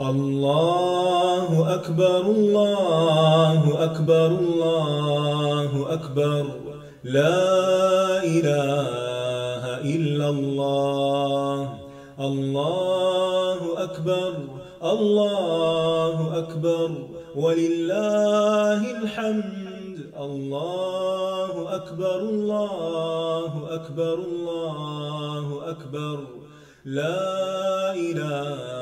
اللہ اکبر اللہ اکبر اللہ اکبر لا الہ الا اللہ اللہ اکبر اللہ اکبر وللہ الحمد اللہ اکبر اللہ اکبر اللہ اکبر لا الہ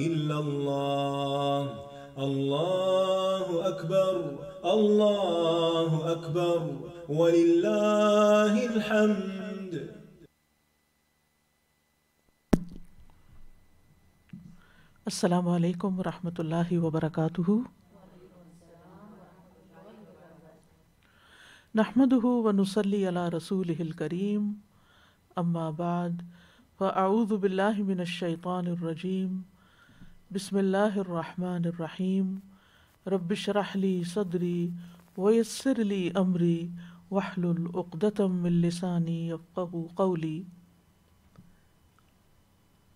الا اللہ اللہ اکبر اللہ اکبر وللہ الحمد. السلام علیکم ورحمۃ اللہ وبرکاتہ. نحمده ونصلی علی رسولہ الکریم. اما بعد فاعوذ باللہ من الشیطان الرجیم. بسم اللہ الرحمن الرحیم. رب اشرح لی صدری ویسر لی امری واحلل عقدۃ من لسانی یفقہوا قولی.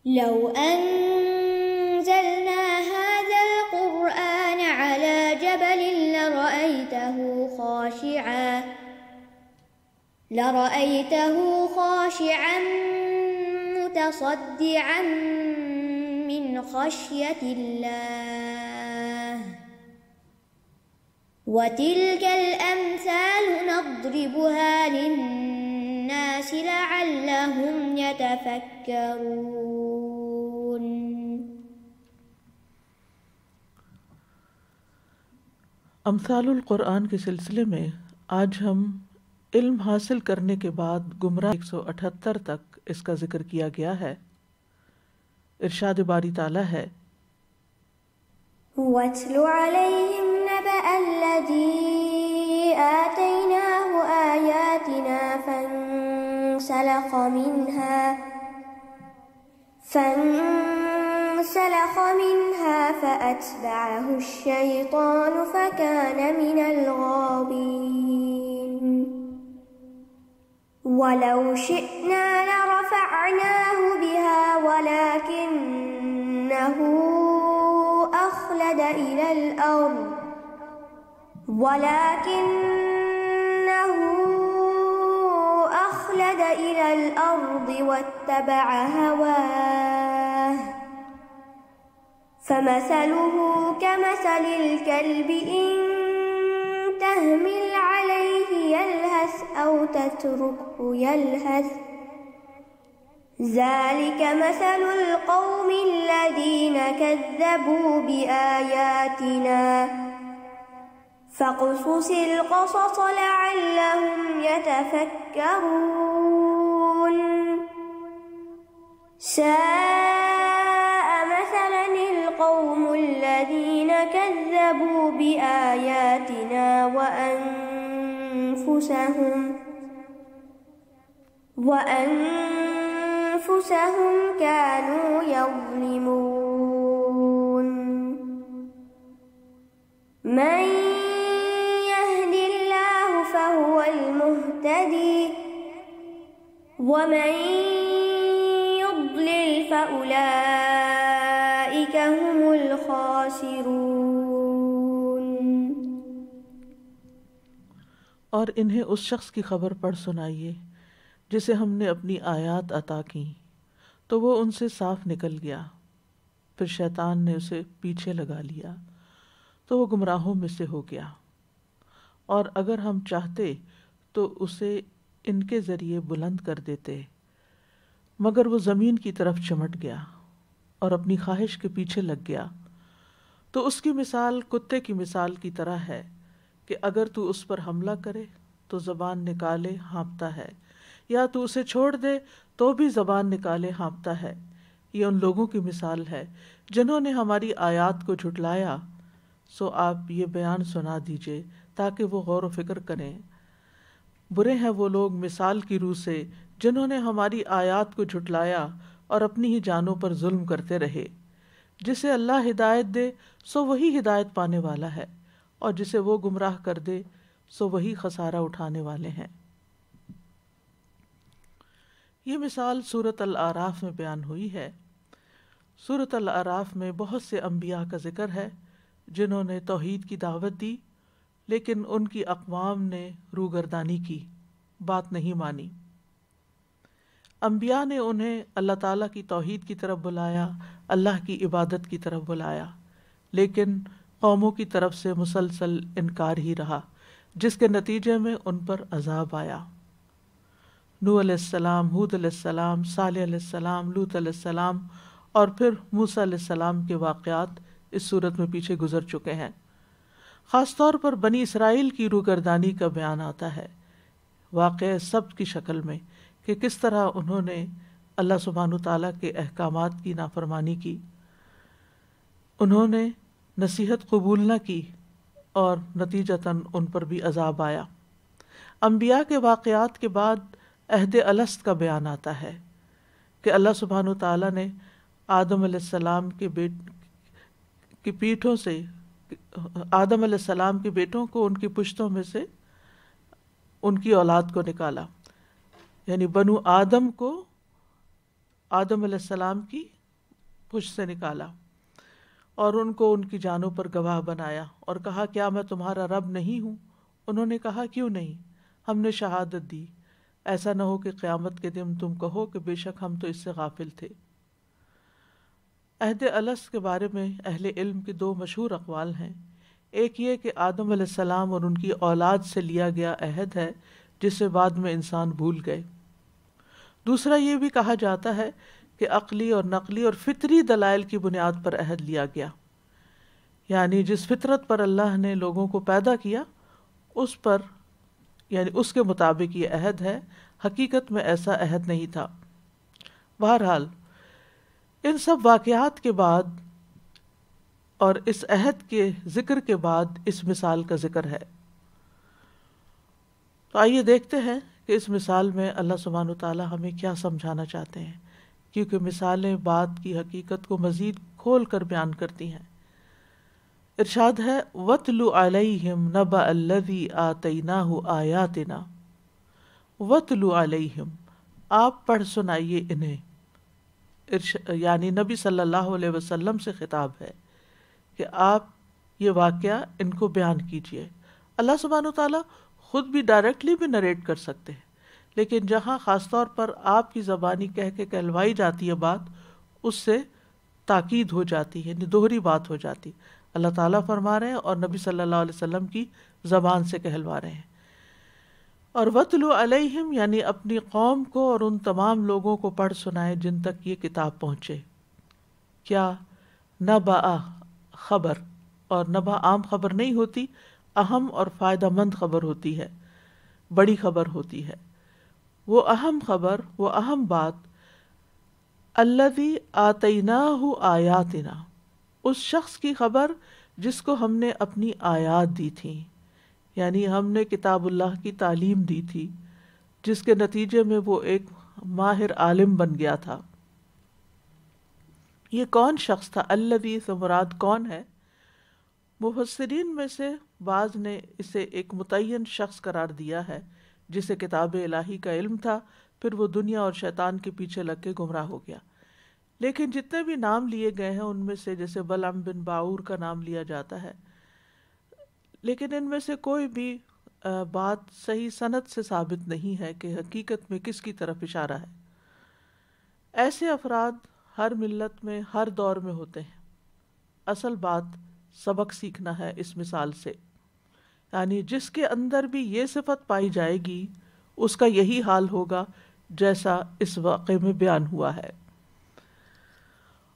لو أنزلنا هذا القرآن على جبل لرأيته خاشعا متصدعا من خشية الله وتلك الأمثال نضربها للناس لعلهم يتفكرون. امثال القرآن کے سلسلے میں آج ہم علم حاصل کرنے کے بعد گمراہ 178 تک اس کا ذکر کیا گیا ہے. ارشاد باری تعالیٰ ہے وَاتْلُ عَلَيْهِمْ نَبَأَ الَّذِي آتَيْنَاهُ آيَاتِنَا فانسلخ منها فأتبعه الشيطان فكان من الغاوين. ولو شئنا لرفعناه بها ولكنه أخلد إلى الأرض واتبع هواه فمثله كمثل الكلب إن تهمل عليه يلهث أو تتركه يلهث ذلك مثل القوم الذين كذبوا بآياتنا فاقصص القصص لعلهم يتفكرون. ساء مثلا القوم الذين كذبوا بآياتنا وأنفسهم كانوا يظلمون. من يهد الله فهو المهتدي ومن يضلل فأولئك هم الخاسرون. اور انہیں اس شخص کی خبر پڑھ سنائیے جسے ہم نے اپنی آیات عطا کی تو وہ ان سے صاف نکل گیا، پھر شیطان نے اسے پیچھے لگا لیا تو وہ گمراہوں میں سے ہو گیا، اور اگر ہم چاہتے تو اسے ان کے ذریعے بلند کر دیتے، مگر وہ زمین کی طرف چمٹ گیا اور اپنی خواہش کے پیچھے لگ گیا. تو اس کی مثال کتے کی مثال کی طرح ہے کہ اگر تو اس پر حملہ کرے تو زبان نکالے ہانپتا ہے، یا تو اسے چھوڑ دے تو بھی زبان نکالے ہانپتا ہے. یہ ان لوگوں کی مثال ہے جنہوں نے ہماری آیات کو جھٹلایا، سو آپ یہ بیان سنا دیجئے تاکہ وہ غور و فکر کریں. برے ہیں وہ لوگ مثال کی روح سے جنہوں نے ہماری آیات کو جھٹلایا اور اپنی ہی جانوں پر ظلم کرتے رہے. جسے اللہ ہدایت دے سو وہی ہدایت پانے والا ہے، اور جسے وہ گمراہ کر دے سو وہی خسارہ اٹھانے والے ہیں. یہ مثال سورۃ الاعراف میں بیان ہوئی ہے. سورۃ الاعراف میں بہت سے انبیاء کا ذکر ہے جنہوں نے توحید کی دعوت دی، لیکن ان کی اقوام نے روگردانی کی، بات نہیں مانی۔ انبیاء نے انہیں اللہ تعالیٰ کی توحید کی طرف بلایا، اللہ کی عبادت کی طرف بلایا، لیکن قوموں کی طرف سے مسلسل انکار ہی رہا، جس کے نتیجے میں ان پر عذاب آیا۔ نوح علیہ السلام، ہود علیہ السلام، صالح علیہ السلام، لوط علیہ السلام اور پھر موسیٰ علیہ السلام کے واقعات اس صورت میں پیچھے گزر چکے ہیں۔ خاص طور پر بنی اسرائیل کی روگردانی کا بیان آتا ہے، واقعہ سب کی شکل میں، کہ کس طرح انہوں نے اللہ سبحانہ تعالیٰ کے احکامات کی نافرمانی کی، انہوں نے نصیحت قبول نہ کی اور نتیجتاً ان پر بھی عذاب آیا۔ انبیاء کے واقعات کے بعد عہد الست کا بیان آتا ہے کہ اللہ سبحانہ تعالیٰ نے آدم علیہ السلام کی پیٹھوں سے، آدم علیہ السلام کے بیٹوں کو ان کی پشتوں میں سے ان کی اولاد کو نکالا، یعنی بنو آدم کو آدم علیہ السلام کی پشت سے نکالا اور ان کو ان کی جانوں پر گواہ بنایا اور کہا کیا میں تمہارا رب نہیں ہوں؟ انہوں نے کہا کیوں نہیں، ہم نے شہادت دی، ایسا نہ ہو کہ قیامت کے دن تم کہو کہ بے شک ہم تو اس سے غافل تھے۔ عہد الست کے بارے میں اہل علم کے دو مشہور اقوال ہیں، ایک یہ کہ آدم علیہ السلام اور ان کی اولاد سے لیا گیا عہد ہے جسے بعد میں انسان بھول گئے۔ دوسرا یہ بھی کہا جاتا ہے کہ عقلی اور نقلی اور فطری دلائل کی بنیاد پر عہد لیا گیا، یعنی جس فطرت پر اللہ نے لوگوں کو پیدا کیا اس پر، یعنی اس کے مطابق یہ عہد ہے، حقیقت میں ایسا عہد نہیں تھا۔ بہرحال ان سب واقعات کے بعد اور اس عہد کے ذکر کے بعد اس مثال کا ذکر ہے۔ تو آئیے دیکھتے ہیں کہ اس مثال میں اللہ سبحانہ وتعالیٰ ہمیں کیا سمجھانا چاہتے ہیں، کیونکہ مثالیں بات کی حقیقت کو مزید کھول کر بیان کرتی ہیں۔ ارشاد ہے وَاتْلُ عَلَيْهِمْ نَبَأَ الَّذِي آتَيْنَاهُ آيَاتِنَا۔ وَاتْلُ عَلَيْهِمْ، آپ پڑھ سنائیے انہیں، یعنی نبی صلی اللہ علیہ وسلم سے خطاب ہے کہ آپ یہ واقعہ ان کو بیان کیجئے۔ اللہ سبحانہ وتعالیٰ خود بھی ڈائریکٹلی بھی نریٹ کر سکتے ہیں، لیکن جہاں خاص طور پر آپ کی زبانی کہہ کے کہلوائی جاتی ہے بات، اس سے تاکید ہو جاتی ہے، یعنی دوہری بات ہو جاتی، اللہ تعالیٰ فرما رہے ہیں اور نبی صلی اللہ علیہ وسلم کی زبان سے کہلوا رہے ہیں۔ اور وَاتْلُ عَلَيْهِمْ یعنی اپنی قوم کو اور ان تمام لوگوں کو پڑھ سنائے جن تک یہ کتاب پہنچے۔ کیا؟ نبأ، خبر، اور نبأ عام خبر نہیں ہوتی، اہم اور فائدہ مند خبر ہوتی ہے، بڑی خبر ہوتی ہے۔ وہ اہم خبر، وہ اہم بات، الذی آتیناہ آیاتنا، اس شخص کی خبر جس کو ہم نے اپنی آیات دی تھی، یعنی ہم نے کتاب اللہ کی تعلیم دی تھی، جس کے نتیجے میں وہ ایک ماہر عالم بن گیا تھا۔ یہ کون شخص تھا؟ الذی سے مراد کون ہے؟ مفسرین میں سے بعض نے اسے ایک متعین شخص قرار دیا ہے جسے کتاب الہی کا علم تھا، پھر وہ دنیا اور شیطان کے پیچھے لگ کے گمراہ ہو گیا۔ لیکن جتنے بھی نام لیے گئے ہیں ان میں سے جیسے بلعم بن باعور کا نام لیا جاتا ہے، لیکن ان میں سے کوئی بھی بات صحیح سند سے ثابت نہیں ہے کہ حقیقت میں کس کی طرف اشارہ ہے۔ ایسے افراد ہر ملت میں ہر دور میں ہوتے ہیں۔ اصل بات سبق سیکھنا ہے اس مثال سے، یعنی جس کے اندر بھی یہ صفت پائی جائے گی اس کا یہی حال ہوگا جیسا اس واقعے میں بیان ہوا ہے۔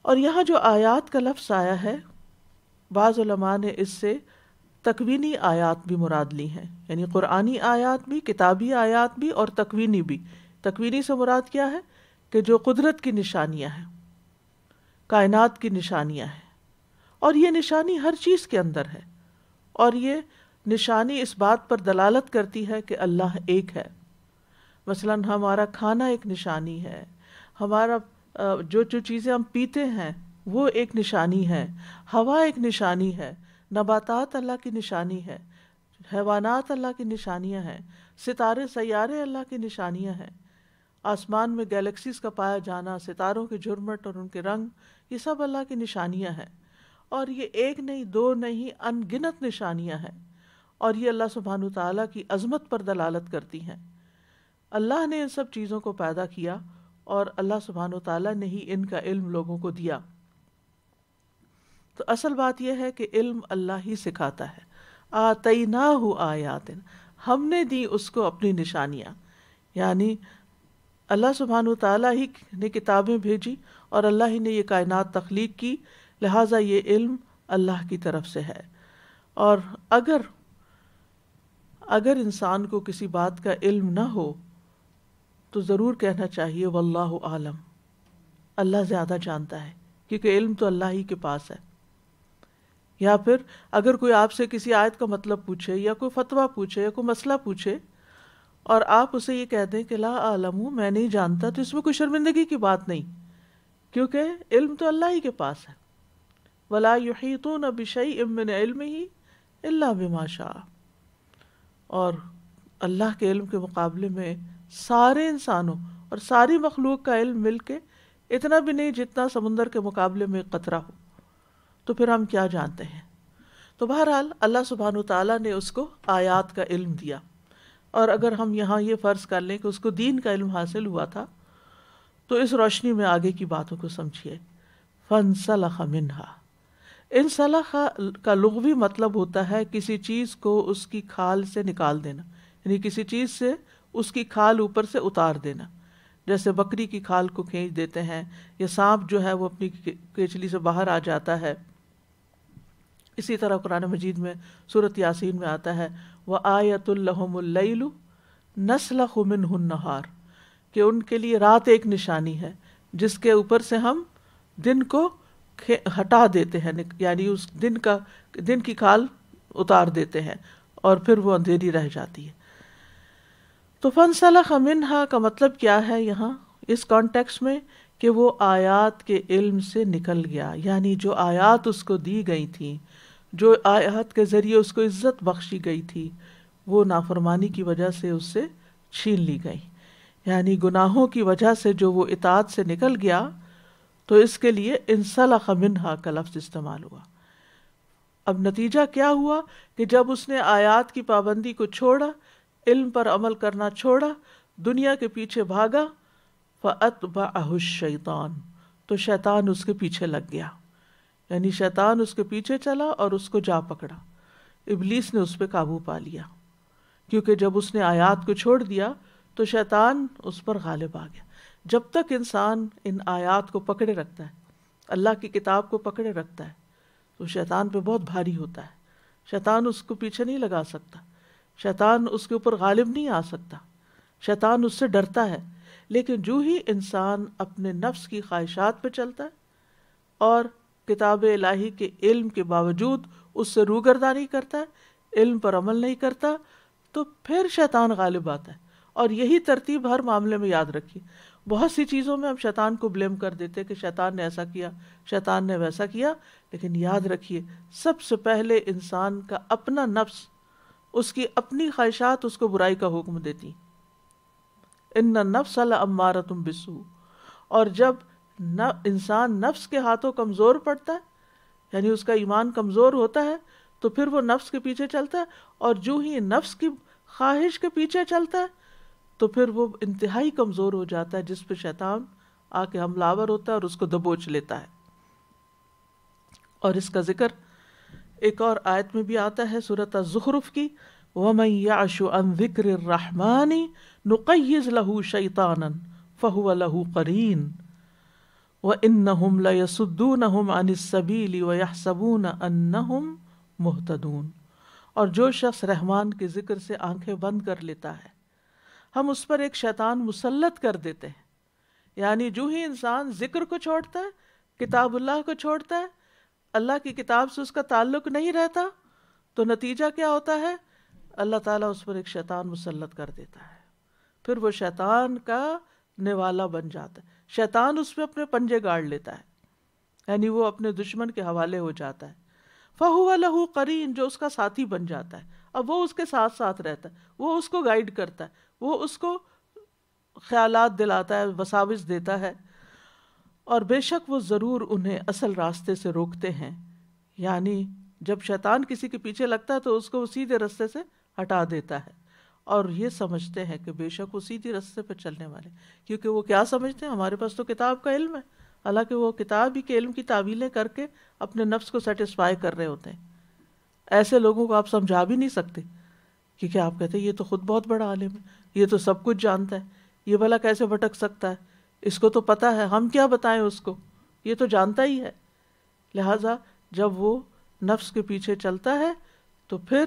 اور یہاں جو آیات کا لفظ آیا ہے، بعض علماء نے اس سے تکوینی آیات بھی مراد لی ہیں، یعنی قرآنی آیات بھی، کتابی آیات بھی اور تکوینی بھی۔ تکوینی سے مراد کیا ہے کہ جو قدرت کی نشانیاں ہیں، کائنات کی نشانیاں ہیں، اور یہ نشانی ہر چیز کے اندر ہے، اور یہ نشانی اس بات پر دلالت کرتی ہے کہ اللہ ایک ہے۔ مثلا ہمارا کھانا ایک نشانی ہے، ہمارا جو چیزیں ہم پیتے ہیں وہ ایک نشانی ہے، ہوا ایک نشانی ہے، نباتات اللہ کی نشانی ہے، حیوانات اللہ کی نشانیاں ہیں، ستارے سیارے اللہ کی نشانیاں ہیں، آسمان میں گیلیکسیز کا پایا جانا، ستاروں کے جھرمٹ اور ان کے رنگ، یہ سب اللہ کی نشانیاں ہیں، اور یہ ایک نہیں، دو نہیں، ان گنت نشانیاں ہیں، اور یہ اللہ سبحانہ تعالیٰ کی عظمت پر دلالت کرتی ہیں۔ اللہ نے ان سب چیزوں کو پیدا کیا اور اللہ سبحانہ تعالیٰ نے ہی ان کا علم لوگوں کو دیا۔ تو اصل بات یہ ہے کہ علم اللہ ہی سکھاتا ہے۔ آتیناہ آیات، ہم نے دی اس کو اپنی نشانیاں، یعنی اللہ سبحانہ تعالیٰ ہی نے کتابیں بھیجی اور اللہ ہی نے یہ کائنات تخلیق کی، لہٰذا یہ علم اللہ کی طرف سے ہے۔ اور اگر انسان کو کسی بات کا علم نہ ہو تو ضرور کہنا چاہیے واللہ عالم، اللہ زیادہ جانتا ہے، کیونکہ علم تو اللہ ہی کے پاس ہے۔ یا پھر اگر کوئی آپ سے کسی آیت کا مطلب پوچھے یا کوئی فتویٰ پوچھے یا کوئی مسئلہ پوچھے اور آپ اسے یہ کہہ دیں کہ لا اعلم، میں نہیں جانتا، تو اس میں کوئی شرمندگی کی بات نہیں، کیونکہ علم تو اللہ ہی کے پاس ہے۔ ولا یحیطون بشیء من علمہ الا بما شاء، اور اللہ کے علم کے مقابلے میں سارے انسانوں اور ساری مخلوق کا علم مل کے اتنا بھی نہیں جتنا سمندر کے مقابلے میں قطرہ ہو، تو پھر ہم کیا جانتے ہیں؟ تو بہرحال اللہ سبحانہ تعالیٰ نے اس کو آیات کا علم دیا، اور اگر ہم یہاں یہ فرض کر لیں کہ اس کو دین کا علم حاصل ہوا تھا تو اس روشنی میں آگے کی باتوں کو سمجھیے۔ فانسلخ منہا، انسلخ کا لغوی مطلب ہوتا ہے کسی چیز کو اس کی کھال سے نکال دینا، یعنی کسی چیز سے اس کی کھال اوپر سے اتار دینا، جیسے بکری کی کھال کو کھینچ دیتے ہیں، یا سانپ جو ہے وہ اپنی کیچلی سے باہر آ جاتا ہے۔ اسی طرح قرآن مجید میں سورۃ یاسین میں آتا ہے وَآیَةٌ لَهُمُ اللَّيْلُ نَسْلَخُ مِنْهُ النَّهَارَ، کہ ان کے لیے رات ایک نشانی ہے جس کے اوپر سے ہم دن کو ہٹا دیتے ہیں، یعنی اس دن کی کھال اتار دیتے ہیں اور پھر وہ اندھیری رہ جاتی ہے۔ تو فانسلخ منہا کا مطلب کیا ہے یہاں اس کانٹیکس میں؟ کہ وہ آیات کے علم سے نکل گیا، یعنی جو آیات اس کو دی گئی تھیں، جو آیات کے ذریعے اس کو عزت بخشی گئی تھی، وہ نافرمانی کی وجہ سے اس سے چھین لی گئی، یعنی گناہوں کی وجہ سے جو وہ اطاعت سے نکل گیا، تو اس کے لیے انسلخ منہا کا لفظ استعمال ہوا۔ اب نتیجہ کیا ہوا کہ جب اس نے آیات کی پابندی کو چھوڑا، علم پر عمل کرنا چھوڑا، دنیا کے پیچھے بھاگا، فَأَتْبَعَهُ الشَّيْطَانُ، تو شیطان اس کے پیچھے لگ گیا، یعنی شیطان اس کے پیچھے چلا اور اس کو جا پکڑا، ابلیس نے اس پہ قابو پا لیا، کیونکہ جب اس نے آیات کو چھوڑ دیا تو شیطان اس پر غالب آ گیا۔ جب تک انسان ان آیات کو پکڑے رکھتا ہے، اللہ کی کتاب کو پکڑے رکھتا ہے، تو شیطان پہ بہت بھاری ہوتا ہے، شیطان اس کو پیچھے نہیں لگا سکتا، شیطان اس کے اوپر غالب نہیں آ سکتا، شیطان اس سے ڈرتا ہے۔ لیکن جو ہی انسان اپنے نفس کی خواہشات پہ چلتا ہے اور کتاب الہی کے علم کے باوجود اس سے روگردانی کرتا ہے، علم پر عمل نہیں کرتا، تو پھر شیطان غالب آتا ہے۔ اور یہی ترتیب ہر معاملے میں یاد رکھیے۔ بہت سی چیزوں میں ہم شیطان کو بلیم کر دیتے کہ شیطان نے ایسا کیا، شیطان نے ویسا کیا، لیکن یاد رکھیے سب سے پہلے انسان کا اپنا نفس، اس کی اپنی خواہشات اس کو برائی کا حکم دیتی۔ ان النفس لامارۃ بالسوء، اور جب انسان نفس کے ہاتھوں کمزور پڑتا ہے، یعنی اس کا ایمان کمزور ہوتا ہے، تو پھر وہ نفس کے پیچھے چلتا ہے، اور جو ہی نفس کی خواہش کے پیچھے چلتا ہے تو پھر وہ انتہائی کمزور ہو جاتا ہے، جس پہ شیطان آ کے حملہ آور ہوتا ہے اور اس کو دبوچ لیتا ہے۔ اور اس کا ذکر ایک اور آیت میں بھی آتا ہے سورۃ الزخرف کی، وَمَن يَعْشُ عَن ذِكْرِ الرَّحْمَنِ نُقَيِّضْ لَهُ شَيْطَانًا فَهُوَ لَهُ قَرِينٌ وَإِنَّهُمْ لَيَصُدُّونَهُمْ عَنِ السَّبِيلِ وَيَحْسَبُونَ أَنَّهُمْ مُهْتَدُونَ، اور جو شخص رحمان کے ذکر سے آنکھیں بند کر لیتا ہے، ہم اس پر ایک شیطان مسلط کر دیتے ہیں، یعنی جو ہی انسان ذکر کو چھوڑتا ہے، کتاب اللہ کو چھوڑتا ہے، اللہ کی کتاب سے اس کا تعلق نہیں رہتا، تو نتیجہ کیا ہوتا ہے؟ اللہ تعالیٰ اس پر ایک شیطان مسلط کر دیتا ہے، پھر وہ شیطان کا نوالا بن جاتا ہے، شیطان اس پہ اپنے پنجے گاڑ لیتا ہے، یعنی وہ اپنے دشمن کے حوالے ہو جاتا ہے۔ فَهُوَ لَهُ قَرِينٌ، جو اس کا ساتھی بن جاتا ہے، اب وہ اس کے ساتھ ساتھ رہتا ہے، وہ اس کو گائیڈ کرتا ہے، وہ اس کو خیالات دلاتا ہے، وساوس دیتا ہے۔ اور بے شک وہ ضرور انہیں اصل راستے سے روکتے ہیں، یعنی جب شیطان کسی کے پیچھے لگتا ہے تو اس کو وہ سیدھے راستے سے ہٹا دیتا ہے، اور یہ سمجھتے ہیں کہ بے شک وہ سیدھے راستے پہ چلنے والے، کیونکہ وہ کیا سمجھتے ہیں، ہمارے پاس تو کتاب کا علم ہے، حالانکہ وہ کتاب ہی کے علم کی تعویلیں کر کے اپنے نفس کو سیٹسفائی کر رہے ہوتے ہیں۔ ایسے لوگوں کو آپ سمجھا بھی نہیں سکتے، کیونکہ آپ کہتے ہیں یہ تو خود بہت بڑا عالم ہے، یہ تو سب کچھ جانتا ہے، یہ بھلا کیسے بھٹک سکتا ہے، اس کو تو پتہ ہے، ہم کیا بتائیں اس کو، یہ تو جانتا ہی ہے۔ لہٰذا جب وہ نفس کے پیچھے چلتا ہے تو پھر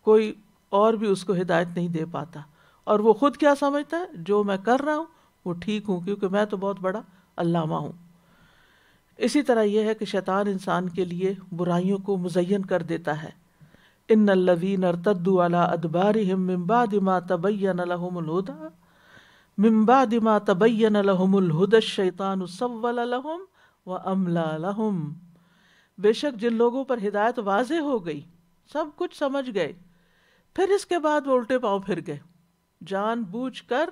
کوئی اور بھی اس کو ہدایت نہیں دے پاتا، اور وہ خود کیا سمجھتا ہے، جو میں کر رہا ہوں وہ ٹھیک ہوں کیونکہ میں تو بہت بڑا علامہ ہوں۔ اسی طرح یہ ہے کہ شیطان انسان کے لیے برائیوں کو مزین کر دیتا ہے۔ ان الذین ارتدوا علی ادبارہم من بعد ما تبین لہم الہدی من بعد ما تبین لہم الہدی الشیطان سول لہم واملی لہم، بے شک جن لوگوں پر ہدایت واضح ہو گئی، سب کچھ سمجھ گئے، پھر اس کے بعد وہ الٹے پاؤں پھر گئے، جان بوجھ کر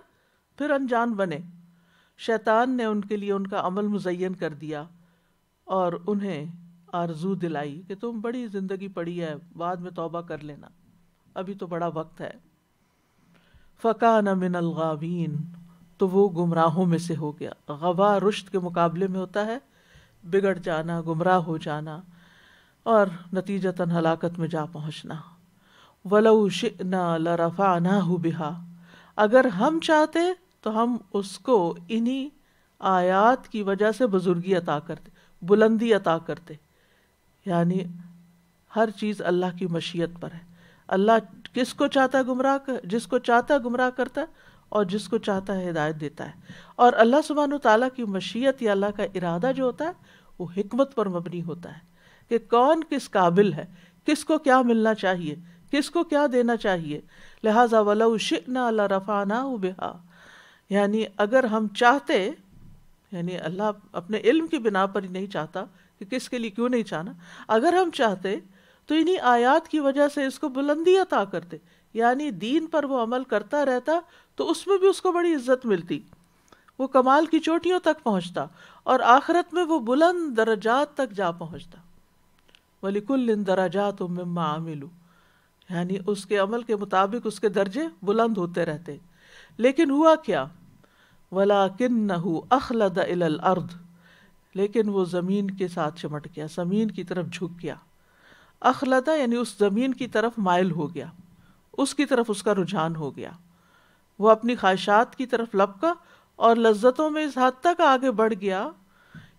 پھر انجان بنے، شیطان نے ان کے لیے ان کا عمل مزین کر دیا اور انہیں آرزو دلائی کہ تم بڑی زندگی پڑی ہے، بعد میں توبہ کر لینا، ابھی تو بڑا وقت ہے۔ فَكَانَ مِنَ الْغَاوِينَ، تو وہ گمراہوں میں سے ہو گیا۔ غوا رشد کے مقابلے میں ہوتا ہے بگڑ جانا، گمراہ ہو جانا اور نتیجتاً ہلاکت میں جا پہنچنا۔ وَلَوْ شِئْنَا لَرَفَعْنَاهُ بِهَا، اگر ہم چاہتے تو ہم اس کو انہی آیات کی وجہ سے بزرگی عطا کرتے، بلندی عطا کرتے، یعنی ہر چیز اللہ کی مشیت پر ہے۔ اللہ کس کو چاہتا ہے گمراہ جس کو چاہتا ہے گمراہ کرتا ہے، اور جس کو چاہتا ہے ہدایت دیتا ہے۔ اور اللہ سبحانہ و تعالیٰ کی مشیت یا اللہ کا ارادہ جو ہوتا ہے وہ حکمت پر مبنی ہوتا ہے کہ کون کس قابل ہے، کس کو کیا ملنا چاہیے، کس کو کیا دینا چاہیے۔ لہٰذا وَلَوْ شِئْنَا لَرَفَعْنَاهُ بِهَا، یعنی اگر ہم چاہتے، یعنی اللہ اپنے علم کی بنا پر ہی نہیں چاہتا کہ کس کے لیے کیوں نہیں چاہنا، اگر ہم چاہتے تو انہی آیات کی وجہ سے اس کو بلندی عطا کرتے، یعنی دین پر وہ عمل کرتا رہتا تو اس میں بھی اس کو بڑی عزت ملتی، وہ کمال کی چوٹیوں تک پہنچتا اور آخرت میں وہ بلند درجات تک جا پہنچتا۔ وَلِكُلٍّ دَرَجَاتٌ مِّمَّا عَمِلُوا، یعنی اس کے عمل کے مطابق اس کے درجے بلند ہوتے رہتے۔ لیکن ہوا کیا، وَلَكِنَّهُ أَخْلَدَ إِلَى الْأَرْضِ، لیکن وہ زمین کے ساتھ چمٹ گیا، زمین کی طرف جھک گیا۔ اخلدہ یعنی اس زمین کی طرف مائل ہو گیا، اس کی طرف اس کا رجحان ہو گیا، وہ اپنی خواہشات کی طرف لپکا اور لذتوں میں اس حد تک آگے بڑھ گیا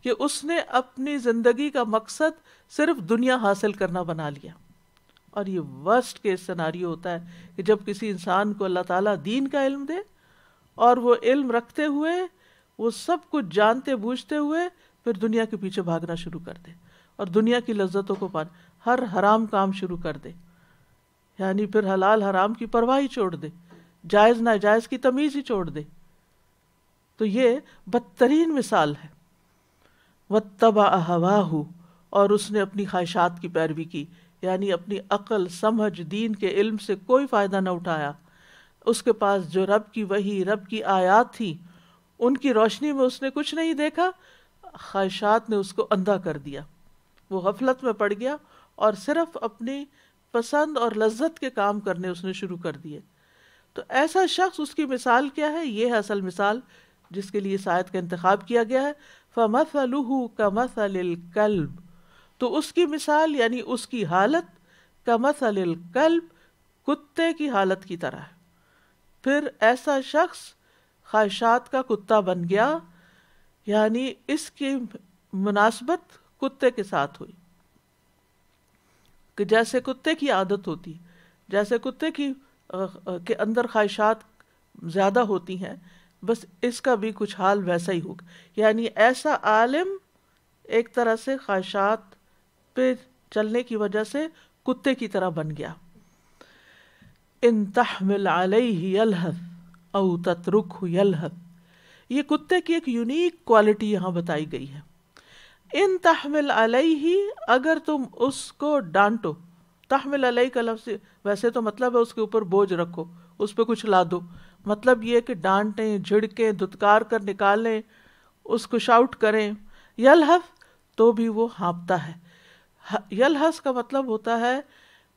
کہ اس نے اپنی زندگی کا مقصد صرف دنیا حاصل کرنا بنا لیا۔ اور یہ ورسٹ کیس سیناریو ہوتا ہے کہ جب کسی انسان کو اللہ تعالیٰ دین کا علم دے اور وہ علم رکھتے ہوئے، وہ سب کچھ جانتے بوجھتے ہوئے پھر دنیا کے پیچھے بھاگنا شروع کر دے اور دنیا کی لذتوں کو پانا، ہر حرام کام شروع کر دے، یعنی پھر حلال حرام کی پرواہ ہی چھوڑ دے، جائز ناجائز کی تمیز ہی چھوڑ دے۔ تو یہ بدترین مثال ہے۔ وَاتَّبَعَ هَوَاهُ، اور اس نے اپنی خواہشات کی پیروی کی، یعنی اپنی عقل سمجھ دین کے علم سے کوئی فائدہ نہ اٹھایا۔ اس کے پاس جو رب کی وحی، رب کی آیات تھی، ان کی روشنی میں اس نے کچھ نہیں دیکھا، خواہشات نے اس کو اندھا کر دیا، وہ غفلت میں پڑ گیا اور صرف اپنی پسند اور لذت کے کام کرنے اس نے شروع کر دیے۔ تو ایسا شخص، اس کی مثال کیا ہے؟ یہ ہے اصل مثال جس کے لیے اس آیت کا انتخاب کیا گیا ہے۔ فَمَثَلُهُ كَمَثَلِ الْكَلْبِ، تو اس کی مثال یعنی اس کی حالت كَمَثَلِ الْكَلْبِ، کتے کی حالت کی طرح ہے۔ پھر ایسا شخص خواہشات کا کتا بن گیا، یعنی اس کی مناسبت کتے کے ساتھ ہوئی کہ جیسے کتے کی عادت ہوتی، جیسے کتے کے اندر خواہشات زیادہ ہوتی ہیں، بس اس کا بھی کچھ حال ویسا ہی ہوگا۔ یعنی ایسا عالم ایک طرح سے خواہشات پہ چلنے کی وجہ سے کتے کی طرح بن گیا۔ ان تحمل علیہ یلہث او تترکہ یلہث، یہ کتے کی ایک یونیک کوالٹی یہاں بتائی گئی ہے۔ ان تحمل علیہ، اگر تم اس کو ڈانٹو، تحمل علیہ کا لفظ ویسے تو مطلب ہے اس کے اوپر بوجھ رکھو، اس پہ کچھ لا دو، مطلب یہ کہ ڈانٹیں، جھڑکیں، دھتکار کر نکالیں، اس کو شاؤٹ کریں. یلہث تو بھی وہ ہانپتا ہے. یلہث کا مطلب ہوتا ہے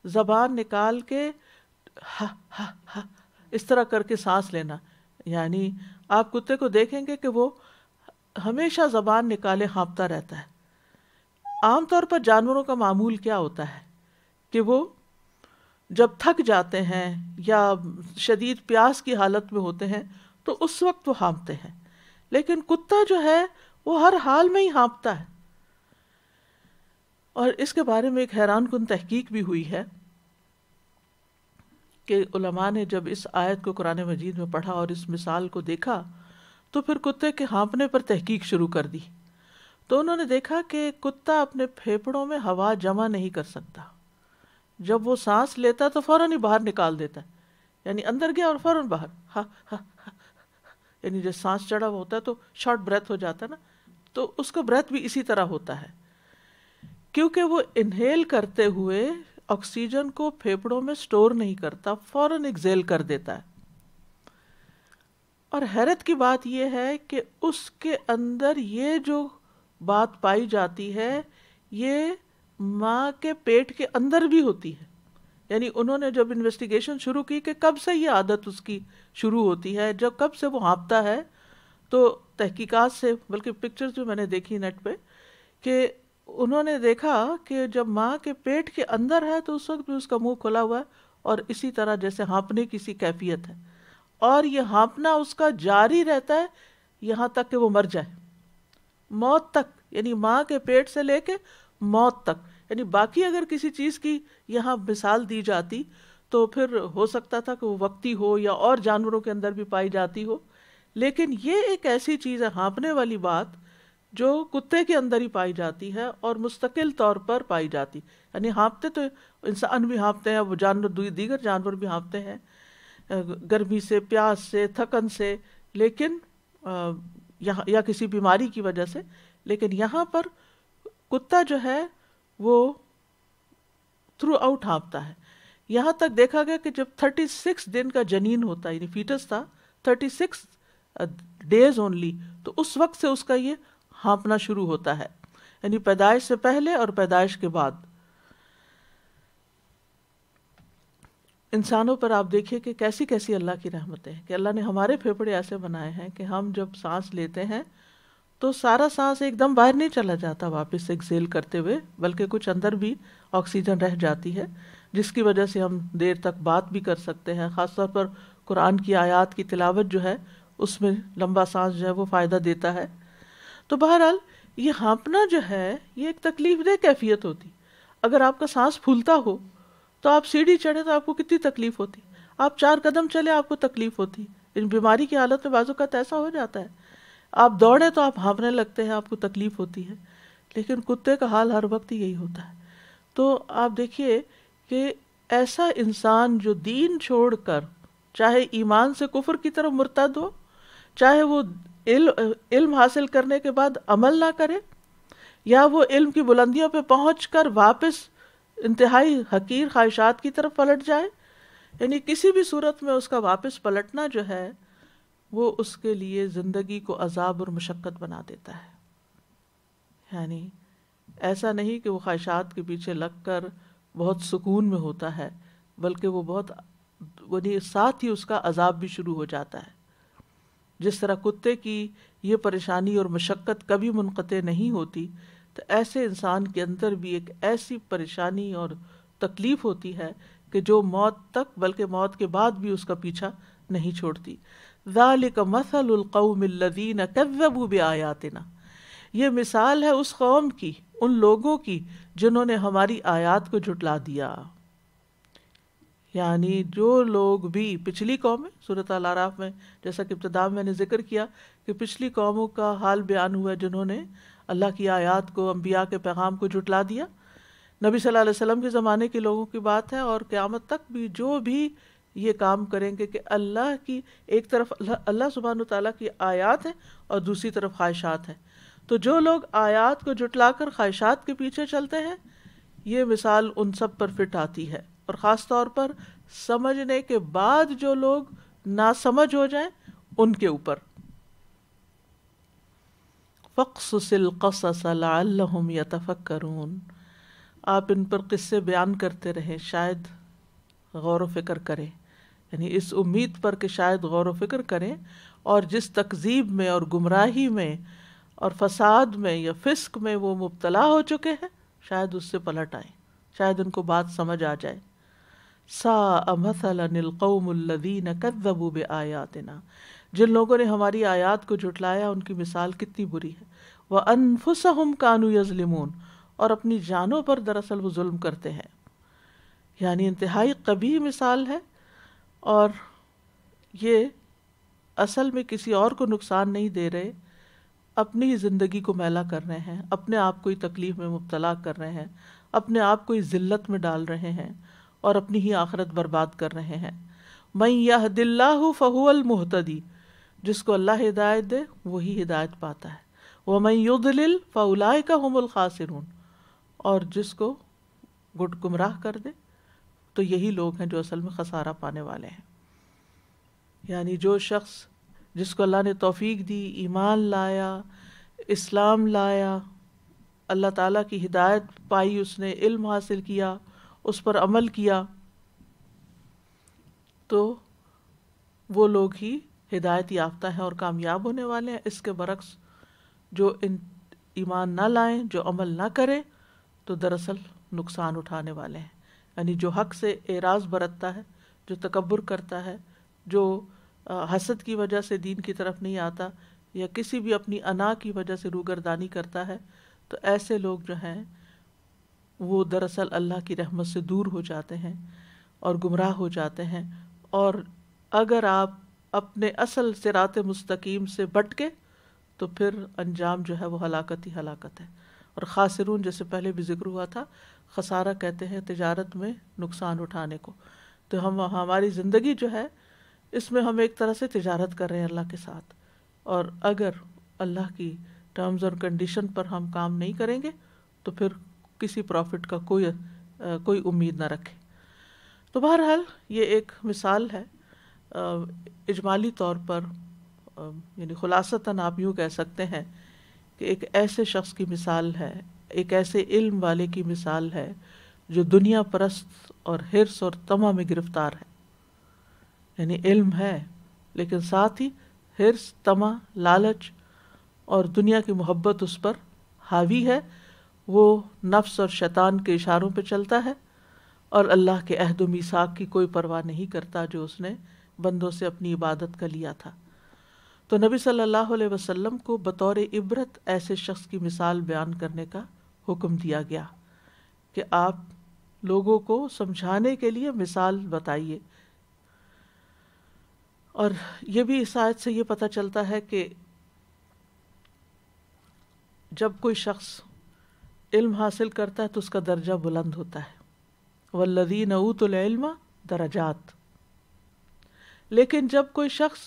زبان نکال کے اس طرح کر کے سانس لینا. یعنی آپ کتے کو دیکھیں گے کہ وہ ہمیشہ زبان نکالے ہانپتا رہتا ہے. عام طور پر جانوروں کا معمول کیا ہوتا ہے کہ وہ جب تھک جاتے ہیں یا شدید پیاس کی حالت میں ہوتے ہیں تو اس وقت وہ ہانپتے ہیں، لیکن کتا جو ہے وہ ہر حال میں ہی ہانپتا ہے. اور اس کے بارے میں ایک حیران کن تحقیق بھی ہوئی ہے کہ علماء نے جب اس آیت کو قرآن مجید میں پڑھا اور اس مثال کو دیکھا تو پھر کتے کے ہانپنے پر تحقیق شروع کر دی. تو انہوں نے دیکھا کہ کتا اپنے پھیپھڑوں میں ہوا جمع نہیں کر سکتا. جب وہ سانس لیتا تو فوراً ہی باہر نکال دیتا ہے، یعنی اندر گیا اور فوراً باہر. یعنی جب سانس چڑھا ہوا ہوتا ہے تو شارٹ بریتھ ہو جاتا ہے نا، تو اس کا بریتھ بھی اسی طرح ہوتا ہے، کیونکہ وہ انہیل کرتے ہوئے آکسیجن کو پھیپھڑوں میں سٹور نہیں کرتا، فوراً ایکزیل کر دیتا ہے. اور حیرت کی بات یہ ہے کہ اس کے اندر یہ جو بات پائی جاتی ہے یہ ماں کے پیٹ کے اندر بھی ہوتی ہے. یعنی انہوں نے جب انویسٹیگیشن شروع کی کہ کب سے یہ عادت اس کی شروع ہوتی ہے، جب کب سے وہ ہانپتا ہے، تو تحقیقات سے، بلکہ پکچرز بھی میں نے دیکھی نیٹ پہ، کہ انہوں نے دیکھا کہ جب ماں کے پیٹ کے اندر ہے تو اس وقت بھی اس کا منہ کھلا ہوا ہے اور اسی طرح جیسے ہانپنے کی سی کیفیت ہے، اور یہ ہانپنا اس کا جاری رہتا ہے یہاں تک کہ وہ مر جائے، موت تک. یعنی ماں کے پیٹ سے لے کے موت تک. یعنی باقی اگر کسی چیز کی یہاں مثال دی جاتی تو پھر ہو سکتا تھا کہ وہ وقتی ہو یا اور جانوروں کے اندر بھی پائی جاتی ہو، لیکن یہ ایک ایسی چیز ہے ہانپنے والی بات جو کتے کے اندر ہی پائی جاتی ہے اور مستقل طور پر پائی جاتی. یعنی ہانپتے تو انسان بھی ہانپتے ہیں، وہ جانور دیگر جانور بھی ہانپتے ہیں گرمی سے، پیاس سے، تھکن سے، لیکن یہاں یا کسی بیماری کی وجہ سے. لیکن یہاں پر کتا جو ہے وہ تھرو آؤٹ ہانپتا ہے. یہاں تک دیکھا گیا کہ جب 36 دن کا جنین ہوتا ہے، یعنی فیٹس تھا 36 ڈیز اونلی، تو اس وقت سے اس کا یہ ہانپنا شروع ہوتا ہے، یعنی پیدائش سے پہلے اور پیدائش کے بعد. انسانوں پر آپ دیکھیے کہ کیسی کیسی اللہ کی رحمتیں ہیں کہ اللہ نے ہمارے پھیپھڑے ایسے بنائے ہیں کہ ہم جب سانس لیتے ہیں تو سارا سانس ایک دم باہر نہیں چلا جاتا واپس ایکسیل کرتے ہوئے، بلکہ کچھ اندر بھی آکسیجن رہ جاتی ہے، جس کی وجہ سے ہم دیر تک بات بھی کر سکتے ہیں. خاص طور پر قرآن کی آیات کی تلاوت جو ہے اس میں لمبا سانس جو ہے وہ فائدہ دیتا ہے. تو بہرحال یہ ہانپنا جو ہے یہ ایک تکلیف دہ کیفیت ہوتی. اگر آپ کا سانس پھولتا ہو تو آپ سیڑھی چڑھے تو آپ کو کتنی تکلیف ہوتی، آپ 4 قدم چلے آپ کو تکلیف ہوتی. ان بیماری کی حالت میں بعض اوقات ایسا ہو جاتا ہے، آپ دوڑے تو آپ ہانپنے لگتے ہیں، آپ کو تکلیف ہوتی ہے. لیکن کتے کا حال ہر وقت یہی ہوتا ہے. تو آپ دیکھیے کہ ایسا انسان جو دین چھوڑ کر چاہے ایمان سے کفر کی طرف مرتد ہو، چاہے وہ علم حاصل کرنے کے بعد عمل نہ کرے، یا وہ علم کی بلندیوں پہ پہنچ کر واپس انتہائی حقیر خواہشات کی طرف پلٹ جائے، یعنی کسی بھی صورت میں اس کا واپس پلٹنا جو ہے وہ اس کے لیے زندگی کو عذاب اور مشقت بنا دیتا ہے. یعنی ایسا نہیں کہ وہ خواہشات کے پیچھے لگ کر بہت سکون میں ہوتا ہے، بلکہ وہ بہت ساتھ ہی اس کا عذاب بھی شروع ہو جاتا ہے. جس طرح کتے کی یہ پریشانی اور مشقت کبھی منقطع نہیں ہوتی، تو ایسے انسان کے اندر بھی ایک ایسی پریشانی اور تکلیف ہوتی ہے کہ جو موت تک بلکہ موت کے بعد بھی اس کا پیچھا نہیں چھوڑتی. ذالک مثل القوم الذین کذبوا بآیاتنا، یہ مثال ہے اس قوم کی، ان لوگوں کی جنہوں نے ہماری آیات کو جھٹلا دیا. یعنی جو لوگ بھی پچھلی قومیں، سورۃ الاعراف میں جیسا کہ ابتدا میں نے ذکر کیا کہ پچھلی قوموں کا حال بیان ہوا جنہوں نے اللہ کی آیات کو، انبیاء کے پیغام کو جھٹلا دیا. نبی صلی اللہ علیہ وسلم کے زمانے کے لوگوں کی بات ہے، اور قیامت تک بھی جو بھی یہ کام کریں گے کہ اللہ کی ایک طرف اللہ سبحانہ وتعالیٰ کی آیات ہیں اور دوسری طرف خواہشات ہیں. تو جو لوگ آیات کو جھٹلا کر خواہشات کے پیچھے چلتے ہیں، یہ مثال ان سب پر فٹ آتی ہے. اور خاص طور پر سمجھنے کے بعد جو لوگ ناسمجھ ہو جائیں ان کے اوپر. فَاقْصُصِ الْقَصَصَ لَعَلَّهُمْ يَتَفَكَّرُونَ، آپ ان پر قصے بیان کرتے رہیں شاید غور و فکر کریں، یعنی اس امید پر کہ شاید غور و فکر کریں اور جس تکذیب میں اور گمراہی میں اور فساد میں یا فسق میں وہ مبتلا ہو چکے ہیں شاید اس سے پلٹ آئیں، شاید ان کو بات سمجھ آ جائے۔ سَاءَ مَثَلًا الْقَوْمُ الَّذِينَ كَذَّبُوا بِآيَاتِنَا، جن لوگوں نے ہماری آیات کو جھٹلایا ان کی مثال کتنی بری ہے۔ وَأَنفُسَهُمْ كَانُوا يَظْلِمُونَ، اور اپنی جانوں پر دراصل وہ ظلم کرتے ہیں، یعنی انتہائی قبیح مثال ہے، اور یہ اصل میں کسی اور کو نقصان نہیں دے رہے، اپنی ہی زندگی کو میلا کر رہے ہیں، اپنے آپ کو ہی تکلیف میں مبتلا کر رہے ہیں، اپنے آپ کو ہی ذلت میں ڈال رہے ہیں اور اپنی ہی آخرت برباد کر رہے ہیں۔ مَن يَهْدِ اللَّهُ فَهُوَ الْمُهْتَدِي، جس کو اللہ ہدایت دے وہی ہدایت پاتا ہے۔ وَمَن يُضْلِلْ فَأُولَٰئِكَ هُمُ الْخَاسِرُونَ، اور جس کو گمراہ کر دے تو یہی لوگ ہیں جو اصل میں خسارہ پانے والے ہیں۔ یعنی جو شخص جس کو اللہ نے توفیق دی، ایمان لایا، اسلام لایا، اللہ تعالیٰ کی ہدایت پائی، اس نے علم حاصل کیا، اس پر عمل کیا، تو وہ لوگ ہی ہدایت یافتہ ہیں اور کامیاب ہونے والے ہیں۔ اس کے برعکس جو ایمان نہ لائیں، جو عمل نہ کریں، تو دراصل نقصان اٹھانے والے ہیں۔ یعنی جو حق سے اعراض برتتا ہے، جو تکبر کرتا ہے، جو حسد کی وجہ سے دین کی طرف نہیں آتا، یا کسی بھی اپنی انا کی وجہ سے روگردانی کرتا ہے، تو ایسے لوگ جو ہیں وہ دراصل اللہ کی رحمت سے دور ہو جاتے ہیں اور گمراہ ہو جاتے ہیں۔ اور اگر آپ اپنے اصل صراط مستقیم سے بٹکے تو پھر انجام جو ہے وہ ہلاکت ہی ہلاکت ہے۔ اور خاسرون جیسے پہلے بھی ذکر ہوا تھا، خسارہ کہتے ہیں تجارت میں نقصان اٹھانے کو۔ تو ہماری زندگی جو ہے اس میں ہم ایک طرح سے تجارت کر رہے ہیں اللہ کے ساتھ، اور اگر اللہ کی ٹرمز اور کنڈیشن پر ہم کام نہیں کریں گے تو پھر کسی پروفٹ کا کوئی امید نہ رکھے۔ تو بہرحال یہ ایک مثال ہے، اجمالی طور پر یعنی خلاصتاً آپ یوں کہہ سکتے ہیں کہ ایک ایسے شخص کی مثال ہے، ایک ایسے علم والے کی مثال ہے جو دنیا پرست اور حرص اور طمع میں گرفتار ہے۔ یعنی علم ہے لیکن ساتھ ہی حرص، طمع، لالچ اور دنیا کی محبت اس پر حاوی ہے۔ وہ نفس اور شیطان کے اشاروں پہ چلتا ہے اور اللہ کے عہد و میثاق کی کوئی پرواہ نہیں کرتا جو اس نے بندوں سے اپنی عبادت کا لیا تھا۔ تو نبی صلی اللہ علیہ وسلم کو بطور عبرت ایسے شخص کی مثال بیان کرنے کا حکم دیا گیا کہ آپ لوگوں کو سمجھانے کے لیے مثال بتائیے۔ اور یہ بھی اس آیت سے یہ پتہ چلتا ہے کہ جب کوئی شخص علم حاصل کرتا ہے تو اس کا درجہ بلند ہوتا ہے۔ والذین اوتوا العلم درجات، لیکن جب کوئی شخص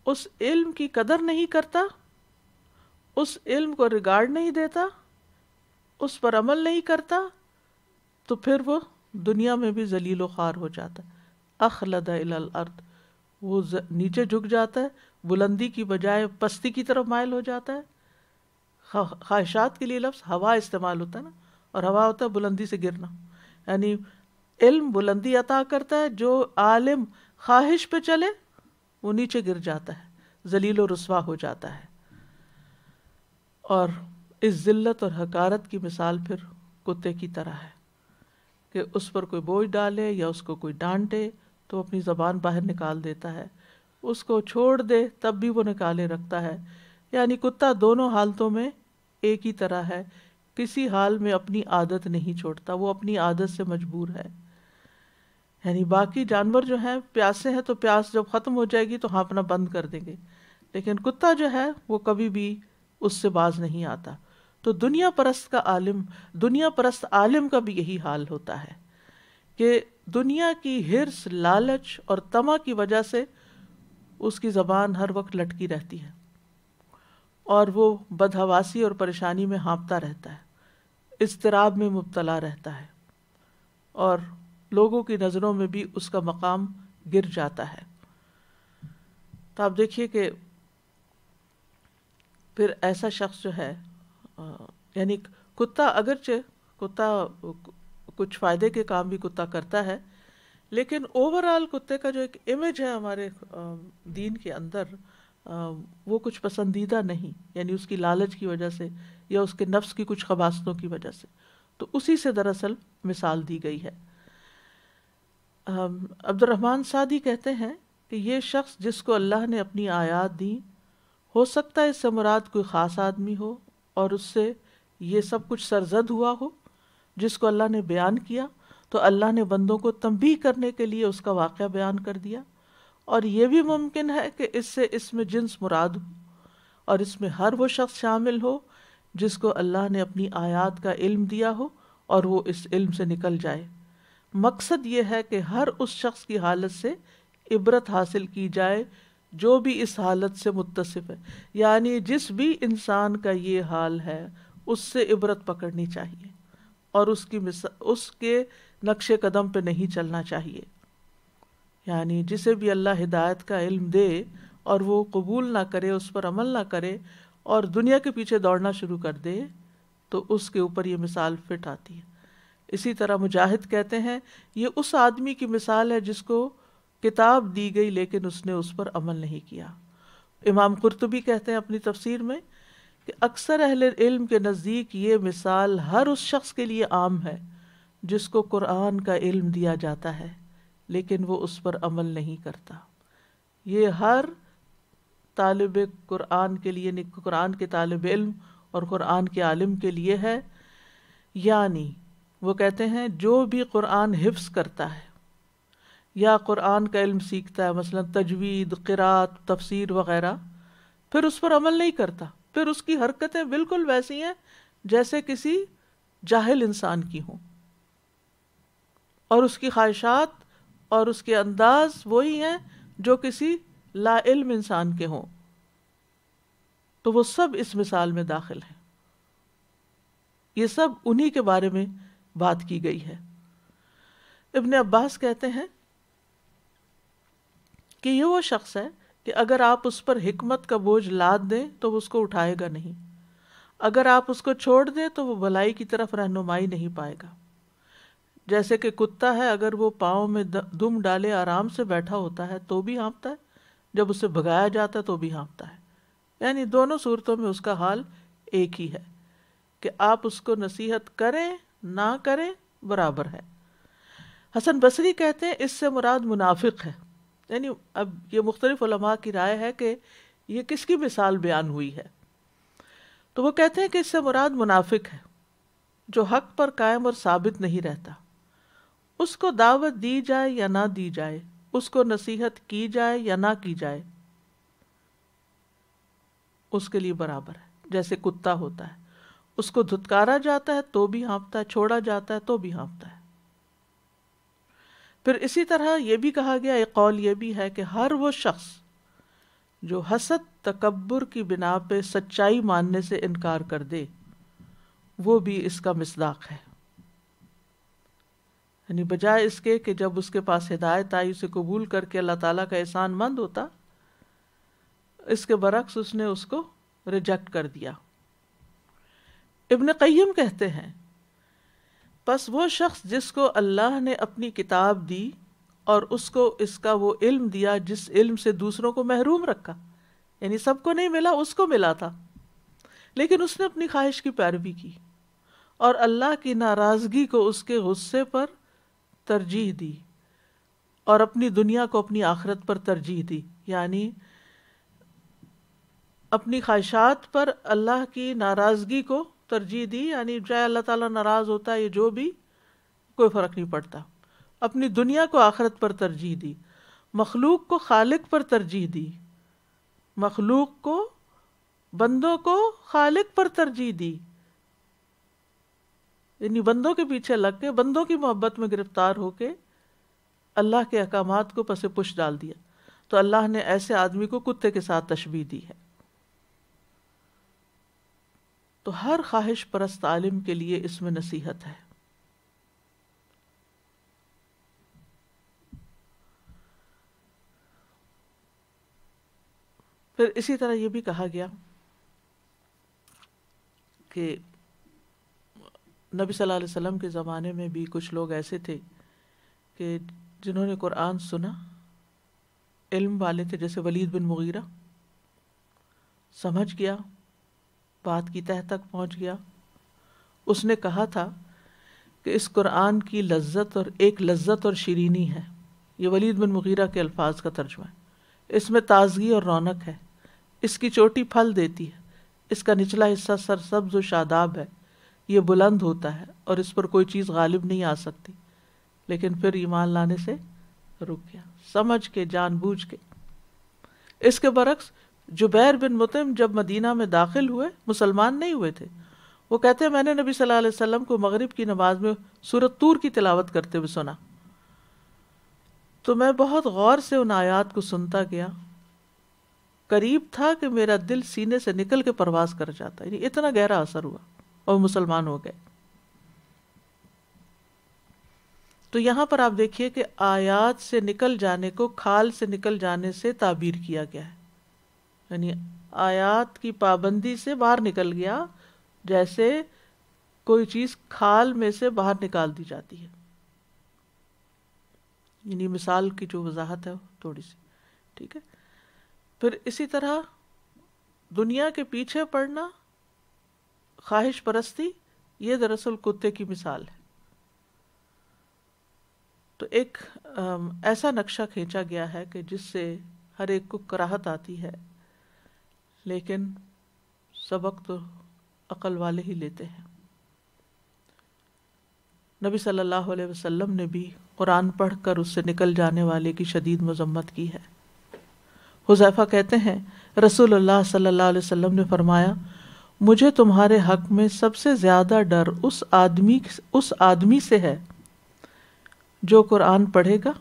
اس علم کی قدر نہیں کرتا، اس علم کو ریگارڈ نہیں دیتا، اس پر عمل نہیں کرتا، تو پھر وہ دنیا میں بھی ذلیل و خوار ہو جاتا ہے۔ اخلد الی الارض، وہ نیچے جھک جاتا ہے، بلندی کی بجائے پستی کی طرف مائل ہو جاتا ہے۔ خواہشات کے لیے لفظ ہوا استعمال ہوتا ہے نا، اور ہوا ہوتا ہے بلندی سے گرنا، یعنی علم بلندی عطا کرتا ہے، جو عالم خواہش پہ چلے وہ نیچے گر جاتا ہے، ذلیل و رسوا ہو جاتا ہے۔ اور اس ذلت اور حقارت کی مثال پھر کتے کی طرح ہے کہ اس پر کوئی بوجھ ڈالے یا اس کو کوئی ڈانٹے تو اپنی زبان باہر نکال دیتا ہے، اس کو چھوڑ دے تب بھی وہ نکالے رکھتا ہے۔ یعنی کتا دونوں حالتوں میں ایک ہی طرح ہے، کسی حال میں اپنی عادت نہیں چھوڑتا، وہ اپنی عادت سے مجبور ہے۔ یعنی باقی جانور جو ہیں پیاسے ہیں تو پیاس جب ختم ہو جائے گی تو ہانپنا بند کر دیں گے، لیکن کتا جو ہے وہ کبھی بھی اس سے باز نہیں آتا۔ تو دنیا پرست عالم کا بھی یہی حال ہوتا ہے کہ دنیا کی حرص، لالچ اور طمع کی وجہ سے اس کی زبان ہر وقت لٹکی رہتی ہے اور وہ بدحواسی اور پریشانی میں ہانپتا رہتا ہے، اضطراب میں مبتلا رہتا ہے، اور لوگوں کی نظروں میں بھی اس کا مقام گر جاتا ہے۔ تو آپ دیکھیے کہ پھر ایسا شخص جو ہے یعنی کتا، اگرچہ کتا کچھ فائدے کے کام بھی کتا کرتا ہے، لیکن اوورآل کتے کا جو ایک امیج ہے ہمارے دین کے اندر وہ کچھ پسندیدہ نہیں، یعنی اس کی لالچ کی وجہ سے یا اس کے نفس کی کچھ خباثتوں کی وجہ سے، تو اسی سے دراصل مثال دی گئی ہے۔ عبد الرحمن سعدی کہتے ہیں کہ یہ شخص جس کو اللہ نے اپنی آیات دی، ہو سکتا ہے اس سے مراد کوئی خاص آدمی ہو اور اس سے یہ سب کچھ سرزد ہوا ہو جس کو اللہ نے بیان کیا، تو اللہ نے بندوں کو تنبیہ کرنے کے لیے اس کا واقعہ بیان کر دیا، اور یہ بھی ممکن ہے کہ اس میں جنس مراد ہو اور اس میں ہر وہ شخص شامل ہو جس کو اللہ نے اپنی آیات کا علم دیا ہو اور وہ اس علم سے نکل جائے۔ مقصد یہ ہے کہ ہر اس شخص کی حالت سے عبرت حاصل کی جائے جو بھی اس حالت سے متصف ہے، یعنی جس بھی انسان کا یہ حال ہے اس سے عبرت پکڑنی چاہیے اور اس کے نقش قدم پہ نہیں چلنا چاہیے۔ یعنی جسے بھی اللہ ہدایت کا علم دے اور وہ قبول نہ کرے، اس پر عمل نہ کرے اور دنیا کے پیچھے دوڑنا شروع کر دے، تو اس کے اوپر یہ مثال فٹ آتی ہے۔ اسی طرح مجاہد کہتے ہیں یہ اس آدمی کی مثال ہے جس کو کتاب دی گئی لیکن اس نے اس پر عمل نہیں کیا۔ امام قرطبی کہتے ہیں اپنی تفسیر میں کہ اکثر اہل علم کے نزدیک یہ مثال ہر اس شخص کے لیے عام ہے جس کو قرآن کا علم دیا جاتا ہے لیکن وہ اس پر عمل نہیں کرتا۔ یہ ہر طالب قرآن کے لیے، قرآن کے طالب علم اور قرآن کے عالم کے لیے ہے۔ یعنی وہ کہتے ہیں جو بھی قرآن حفظ کرتا ہے یا قرآن کا علم سیکھتا ہے، مثلا تجوید، قرات، تفسیر وغیرہ، پھر اس پر عمل نہیں کرتا، پھر اس کی حرکتیں بالکل ویسی ہیں جیسے کسی جاہل انسان کی ہوں، اور اس کی خواہشات اور اس کے انداز وہی ہیں جو کسی لا علم انسان کے ہوں، تو وہ سب اس مثال میں داخل ہیں۔ یہ سب انہی کے بارے میں بات کی گئی ہے۔ ابن عباس کہتے ہیں کہ یہ وہ شخص ہے کہ اگر آپ اس پر حکمت کا بوجھ لاد دیں تو وہ اس کو اٹھائے گا نہیں، اگر آپ اس کو چھوڑ دیں تو وہ بھلائی کی طرف رہنمائی نہیں پائے گا۔ جیسے کہ کتا ہے، اگر وہ پاؤں میں دم ڈالے آرام سے بیٹھا ہوتا ہے تو بھی ہانپتا ہے، جب اسے بھگایا جاتا ہے تو بھی ہانپتا ہے، یعنی دونوں صورتوں میں اس کا حال ایک ہی ہے کہ آپ اس کو نصیحت کریں نہ کریں برابر ہے۔ حسن بصری کہتے ہیں اس سے مراد منافق ہے، یعنی اب یہ مختلف علماء کی رائے ہے کہ یہ کس کی مثال بیان ہوئی ہے، تو وہ کہتے ہیں کہ اس سے مراد منافق ہے جو حق پر قائم اور ثابت نہیں رہتا، اس کو دعوت دی جائے یا نہ دی جائے، اس کو نصیحت کی جائے یا نہ کی جائے، اس کے لیے برابر ہے، جیسے کتا ہوتا ہے، اس کو دھتکارا جاتا ہے تو بھی ہانپتا ہے، چھوڑا جاتا ہے تو بھی ہانپتا ہے۔ پھر اسی طرح یہ بھی کہا گیا، ایک قول یہ بھی ہے کہ ہر وہ شخص جو حسد تکبر کی بنا پہ سچائی ماننے سے انکار کر دے وہ بھی اس کا مصداق ہے، یعنی بجائے اس کے کہ جب اس کے پاس ہدایت آئی اسے قبول کر کے اللہ تعالیٰ کا احسان مند ہوتا، اس کے برعکس اس نے اس کو ریجیکٹ کر دیا۔ ابن قیم کہتے ہیں پس وہ شخص جس کو اللہ نے اپنی کتاب دی اور اس کو اس کا وہ علم دیا جس علم سے دوسروں کو محروم رکھا، یعنی سب کو نہیں ملا، اس کو ملا تھا، لیکن اس نے اپنی خواہش کی پیروی کی اور اللہ کی ناراضگی کو اس کے غصے پر ترجیح دی اور اپنی دنیا کو اپنی آخرت پر ترجیح دی، یعنی اپنی خواہشات پر اللہ کی ناراضگی کو ترجیح دی، یعنی چاہے اللہ تعالیٰ ناراض ہوتا ہے یہ جو بھی، کوئی فرق نہیں پڑتا، اپنی دنیا کو آخرت پر ترجیح دی، مخلوق کو خالق پر ترجیح دی، مخلوق کو، بندوں کو خالق پر ترجیح دی، یعنی بندوں کے پیچھے لگ کے بندوں کی محبت میں گرفتار ہو کے اللہ کے احکامات کو پس پش ڈال دیا، تو اللہ نے ایسے آدمی کو کتے کے ساتھ تشبیہ دی ہے۔ تو ہر خواہش پرست عالم کے لیے اس میں نصیحت ہے۔ پھر اسی طرح یہ بھی کہا گیا کہ نبی صلی اللہ علیہ وسلم کے زمانے میں بھی کچھ لوگ ایسے تھے کہ جنہوں نے قرآن سنا، علم والے تھے، جیسے ولید بن مغیرہ، سمجھ گیا، بات کی تہہ تک پہنچ گیا. اس نے کہا تھا کہ اس قرآن کی لذت اور ایک لذت اور شیرینی ہے. یہ ولید بن مغیرہ کے الفاظ کا ترجمہ ہے. اس میں تازگی اور رونق ہے، اس کی چوٹی پھل دیتی ہے، اس کا نچلا حصہ سرسبز و شاداب ہے، یہ بلند ہوتا ہے اور اس پر کوئی چیز غالب نہیں آ سکتی. لیکن پھر ایمان لانے سے رک گیا، سمجھ کے، جان بوجھ کے. اس کے برعکس جبیر بن مطعم جب مدینہ میں داخل ہوئے، مسلمان نہیں ہوئے تھے. وہ کہتے ہیں میں نے نبی صلی اللہ علیہ وسلم کو مغرب کی نماز میں سورۃ طور کی تلاوت کرتے ہوئے سنا، تو میں بہت غور سے ان آیات کو سنتا گیا. قریب تھا کہ میرا دل سینے سے نکل کے پرواز کر جاتا، یعنی اتنا گہرا اثر ہوا اور مسلمان ہو گئے. تو یہاں پر آپ دیکھیے کہ آیات سے نکل جانے کو کھال سے نکل جانے سے تعبیر کیا گیا ہے، یعنی آیات کی پابندی سے باہر نکل گیا، جیسے کوئی چیز کھال میں سے باہر نکال دی جاتی ہے. یعنی مثال کی جو وضاحت ہے تھوڑی سی ٹھیک ہے. پھر اسی طرح دنیا کے پیچھے پڑنا، خواہش پرستی، یہ دراصل کتے کی مثال ہے. تو ایک ایسا نقشہ کھینچا گیا ہے کہ جس سے ہر ایک کو کراہت آتی ہے، لیکن سبق تو عقل والے ہی لیتے ہیں. نبی صلی اللہ علیہ وسلم نے بھی قرآن پڑھ کر اس سے نکل جانے والے کی شدید مذمت کی ہے. حذیفہ کہتے ہیں رسول اللہ صلی اللہ علیہ وسلم نے فرمایا، مجھے تمہارے حق میں سب سے زیادہ ڈر اس آدمی سے ہے جو قرآن پڑھے گا،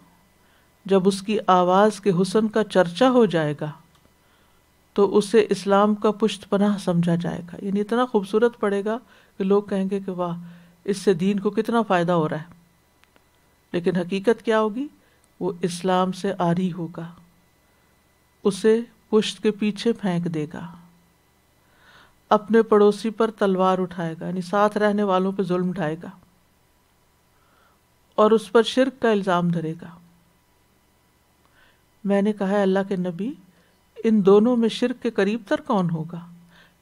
جب اس کی آواز کے حسن کا چرچا ہو جائے گا تو اسے اسلام کا پشت پناہ سمجھا جائے گا. یعنی اتنا خوبصورت پڑھے گا کہ لوگ کہیں گے کہ واہ، اس سے دین کو کتنا فائدہ ہو رہا ہے. لیکن حقیقت کیا ہوگی؟ وہ اسلام سے عاری ہوگا، اسے پشت کے پیچھے پھینک دے گا، اپنے پڑوسی پر تلوار اٹھائے گا، یعنی ساتھ رہنے والوں پہ ظلم ڈھائے گا اور اس پر شرک کا الزام دھرے گا. میں نے کہا ہے اللہ کے نبی، ان دونوں میں شرک کے قریب تر کون ہوگا،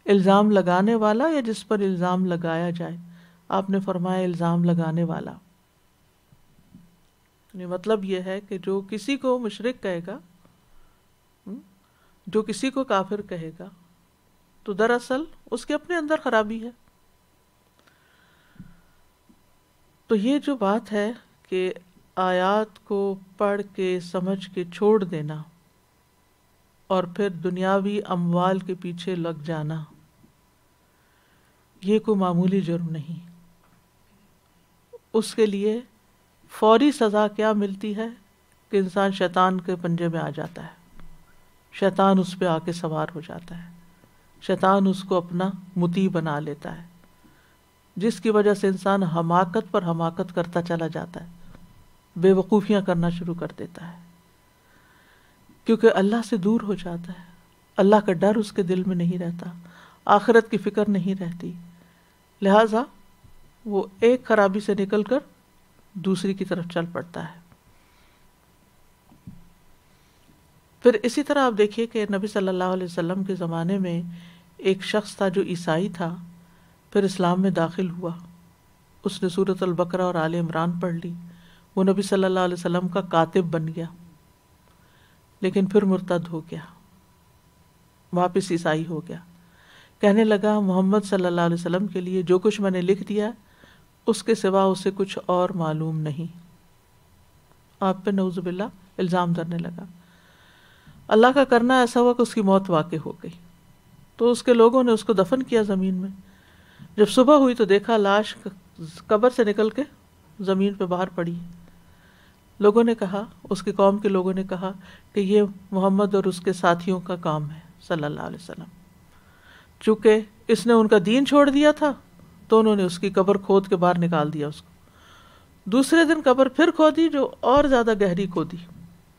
الزام لگانے والا یا جس پر الزام لگایا جائے؟ آپ نے فرمایا الزام لگانے والا. یعنی مطلب یہ ہے کہ جو کسی کو مشرک کہے گا، جو کسی کو کافر کہے گا، تو دراصل اس کے اپنے اندر خرابی ہے. تو یہ جو بات ہے کہ آیات کو پڑھ کے سمجھ کے چھوڑ دینا اور پھر دنیاوی اموال کے پیچھے لگ جانا، یہ کوئی معمولی جرم نہیں. اس کے لیے فوری سزا کیا ملتی ہے کہ انسان شیطان کے پنجے میں آ جاتا ہے، شیطان اس پہ آ کے سوار ہو جاتا ہے، شیطان اس کو اپنا مطیع بنا لیتا ہے، جس کی وجہ سے انسان حماقت پر حماقت کرتا چلا جاتا ہے، بے وقوفیاں کرنا شروع کر دیتا ہے، کیونکہ اللہ سے دور ہو جاتا ہے. اللہ کا ڈر اس کے دل میں نہیں رہتا، آخرت کی فکر نہیں رہتی، لہٰذا وہ ایک خرابی سے نکل کر دوسری کی طرف چل پڑتا ہے. پھر اسی طرح آپ دیکھیے کہ نبی صلی اللہ علیہ وسلم کے زمانے میں ایک شخص تھا جو عیسائی تھا، پھر اسلام میں داخل ہوا. اس نے سورۃ البقرہ اور آل عمران پڑھ لی. وہ نبی صلی اللہ علیہ وسلم کا کاتب بن گیا، لیکن پھر مرتد ہو گیا، واپس عیسائی ہو گیا. کہنے لگا محمد صلی اللہ علیہ وسلم کے لیے جو کچھ میں نے لکھ دیا اس کے سوا اسے کچھ اور معلوم نہیں. آپ پہ نعوذ باللہ الزام دھرنے لگا. اللہ کا کرنا ایسا ہوا کہ اس کی موت واقع ہو گئی. تو اس کے لوگوں نے اس کو دفن کیا زمین میں. جب صبح ہوئی تو دیکھا لاش قبر سے نکل کے زمین پہ باہر پڑی. لوگوں نے کہا، اس کی قوم کے لوگوں نے کہا کہ یہ محمد اور اس کے ساتھیوں کا کام ہے صلی اللہ علیہ وسلم. چونکہ اس نے ان کا دین چھوڑ دیا تھا تو انہوں نے اس کی قبر کھود کے باہر نکال دیا اس کو. دوسرے دن قبر پھر کھودی جو اور زیادہ گہری کھودی.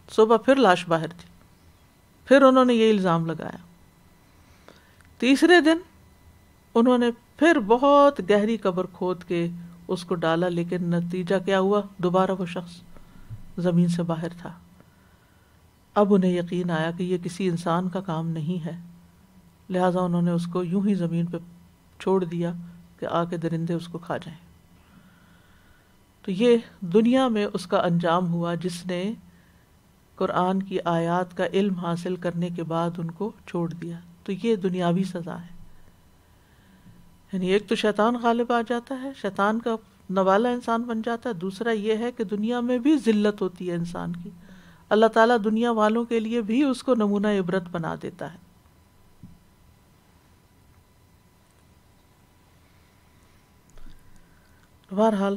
صبح پھر لاش باہر تھی. پھر انہوں نے یہ الزام لگایا. تیسرے دن انہوں نے پھر بہت گہری قبر کھود کے اس کو ڈالا، لیکن نتیجہ کیا ہوا؟ دوبارہ وہ شخص زمین سے باہر تھا۔ اب انہیں یقین آیا کہ یہ کسی انسان کا کام نہیں ہے، لہٰذا انہوں نے اس کو یوں ہی زمین پہ چھوڑ دیا کہ آ کے درندے اس کو کھا جائیں۔ تو یہ دنیا میں اس کا انجام ہوا جس نے قرآن کی آیات کا علم حاصل کرنے کے بعد ان کو چھوڑ دیا۔ تو یہ دنیاوی سزا ہے، یعنی ایک تو شیطان غالب آ جاتا ہے، شیطان کا نوالا انسان بن جاتا ہے، دوسرا یہ ہے کہ دنیا میں بھی ذلت ہوتی ہے انسان کی، اللہ تعالیٰ دنیا والوں کے لیے بھی اس کو نمونہ عبرت بنا دیتا ہے۔ بہرحال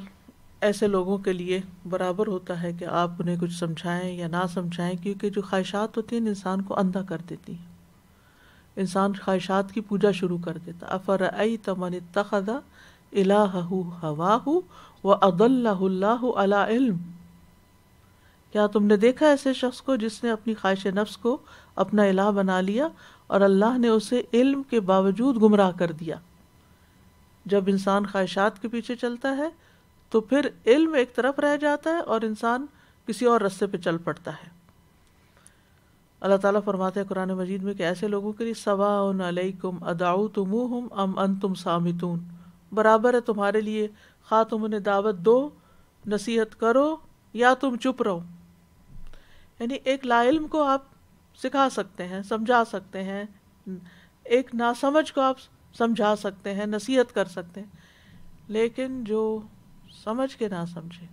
ایسے لوگوں کے لیے برابر ہوتا ہے کہ آپ انہیں کچھ سمجھائیں یا نہ سمجھائیں، کیونکہ جو خواہشات ہوتی ہیں انسان کو اندھا کر دیتی ہیں، انسان خواہشات کی پوجا شروع کر دیتا۔ افرأیت من اتخذ الہہ ہواہ واضلہ اللہ علی علم، کیا تم نے دیکھا ایسے شخص کو جس نے اپنی خواہش نفس کو اپنا الہ بنا لیا اور اللہ نے اسے علم کے باوجود گمراہ کر دیا۔ جب انسان خواہشات کے پیچھے چلتا ہے تو پھر علم ایک طرف رہ جاتا ہے اور انسان کسی اور راستے پہ چل پڑتا ہے۔ اللہ تعالیٰ فرماتے ہیں قرآن مجید میں کہ ایسے لوگوں کے لیے سواء علیکم ادعوتموہم ام انتم صامتون، برابر ہے تمہارے لیے خواہ تم انہیں دعوت دو، نصیحت کرو یا تم چپ رہو۔ یعنی ایک لا علم کو آپ سکھا سکتے ہیں، سمجھا سکتے ہیں، ایک ناسمجھ کو آپ سمجھا سکتے ہیں، نصیحت کر سکتے ہیں، لیکن جو سمجھ کے نہ سمجھے،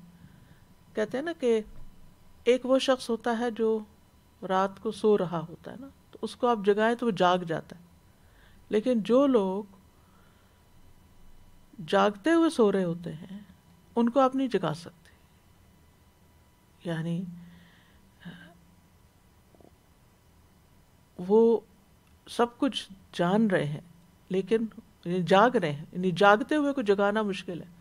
کہتے ہیں نا کہ ایک وہ شخص ہوتا ہے جو رات کو سو رہا ہوتا ہے نا، تو اس کو آپ جگائیں تو وہ جاگ جاتا ہے، لیکن جو لوگ جاگتے ہوئے سو رہے ہوتے ہیں ان کو آپ نہیں جگا سکتے۔ یعنی وہ سب کچھ جان رہے ہیں لیکن جاگ رہے ہیں، یعنی جاگتے ہوئے کو جگانا مشکل ہے۔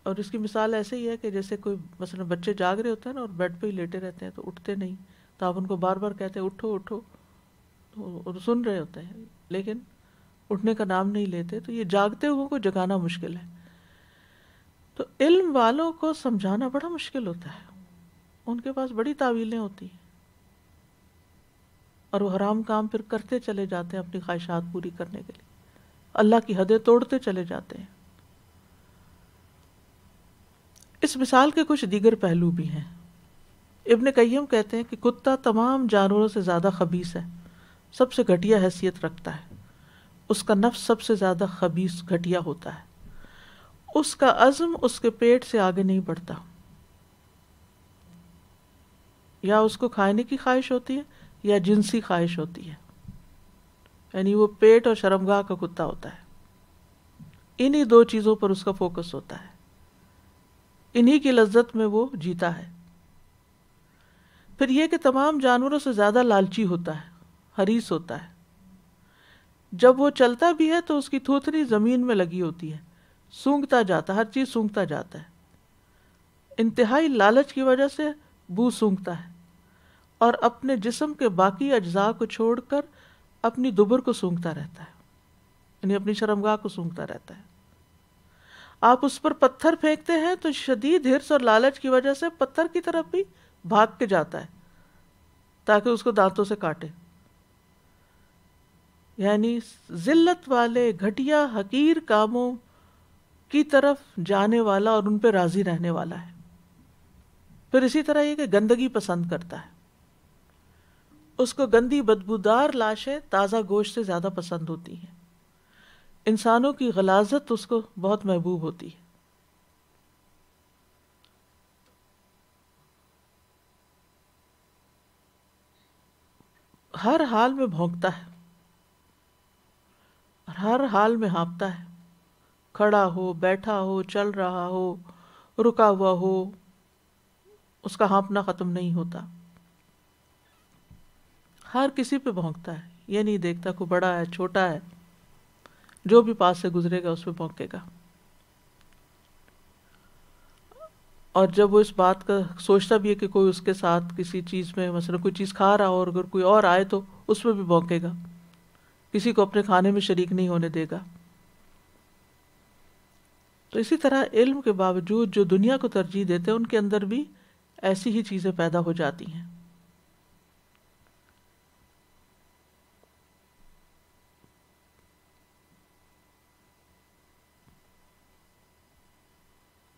اور اس کی مثال ایسے ہی ہے کہ جیسے کوئی مثلا بچے جاگ رہے ہوتے ہیں نا اور بیڈ پہ ہی لیٹے رہتے ہیں تو اٹھتے نہیں، تو آپ ان کو بار بار کہتے ہیں اٹھو اٹھو، اور سن رہے ہوتے ہیں لیکن اٹھنے کا نام نہیں لیتے، تو یہ جاگتے ہوئے کو جگانا مشکل ہے۔ تو علم والوں کو سمجھانا بڑا مشکل ہوتا ہے، ان کے پاس بڑی تعویلیں ہوتی ہیں اور وہ حرام کام پھر کرتے چلے جاتے ہیں اپنی خواہشات پوری کرنے کے لیے، اللہ کی حدیں توڑتے چلے جاتے ہیں۔ اس مثال کے کچھ دیگر پہلو بھی ہیں۔ ابن قیم کہتے ہیں کہ کتا تمام جانوروں سے زیادہ خبیث ہے، سب سے گھٹیا حیثیت رکھتا ہے، اس کا نفس سب سے زیادہ خبیث گھٹیا ہوتا ہے، اس کا عزم اس کے پیٹ سے آگے نہیں بڑھتا، یا اس کو کھانے کی خواہش ہوتی ہے یا جنسی خواہش ہوتی ہے، یعنی وہ پیٹ اور شرمگاہ کا کتا ہوتا ہے، انہی دو چیزوں پر اس کا فوکس ہوتا ہے، انہی کی لذت میں وہ جیتا ہے۔ پھر یہ کہ تمام جانوروں سے زیادہ لالچی ہوتا ہے، حریص ہوتا ہے، جب وہ چلتا بھی ہے تو اس کی تھوتنی زمین میں لگی ہوتی ہے، سونگھتا جاتا ہے، ہر چیز سونگھتا جاتا ہے، انتہائی لالچ کی وجہ سے بو سونگھتا ہے اور اپنے جسم کے باقی اجزاء کو چھوڑ کر اپنی دبر کو سونگھتا رہتا ہے، یعنی اپنی شرمگاہ کو سونگھتا رہتا ہے۔ آپ اس پر پتھر پھینکتے ہیں تو شدید حرص اور لالچ کی وجہ سے پتھر کی طرف بھی بھاگ کے جاتا ہے تاکہ اس کو دانتوں سے کاٹے۔ یعنی ذلت والے گھٹیا حقیر کاموں کی طرف جانے والا اور ان پہ راضی رہنے والا ہے۔ پھر اسی طرح یہ کہ گندگی پسند کرتا ہے، اس کو گندی بدبودار لاشیں تازہ گوشت سے زیادہ پسند ہوتی ہیں، انسانوں کی غلاظت اس کو بہت محبوب ہوتی ہے۔ ہر حال میں بھونکتا ہے اور ہر حال میں ہانپتا ہے، کھڑا ہو، بیٹھا ہو، چل رہا ہو، رکا ہوا ہو، اس کا ہانپنا ختم نہیں ہوتا، ہر کسی پہ بھونکتا ہے، یہ نہیں دیکھتا کوئی بڑا ہے چھوٹا ہے، جو بھی پاس سے گزرے گا اس پہ بھونکے گا۔ اور جب وہ اس بات کا سوچتا بھی ہے کہ کوئی اس کے ساتھ کسی چیز میں مثلا کوئی چیز کھا رہا ہو اور اگر کوئی اور آئے تو اس پہ بھی بھونکے گا، کسی کو اپنے کھانے میں شریک نہیں ہونے دے گا۔ تو اسی طرح علم کے باوجود جو دنیا کو ترجیح دیتے ہیں ان کے اندر بھی ایسی ہی چیزیں پیدا ہو جاتی ہیں.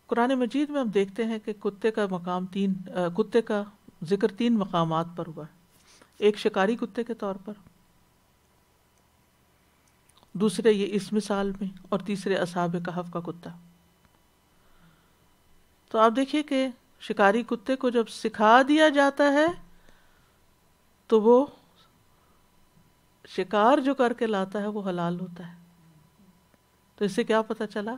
قرآن مجید میں ہم دیکھتے ہیں کہ کتے کا ذکر 3 مقامات پر ہوا ہے. ایک شکاری کتے کے طور پر، دوسرے یہ اس مثال میں، اور تیسرے اصحاب کہف کا کتا. تو آپ دیکھیے کہ شکاری کتے کو جب سکھا دیا جاتا ہے تو وہ شکار جو کر کے لاتا ہے وہ حلال ہوتا ہے. تو اس سے کیا پتہ چلا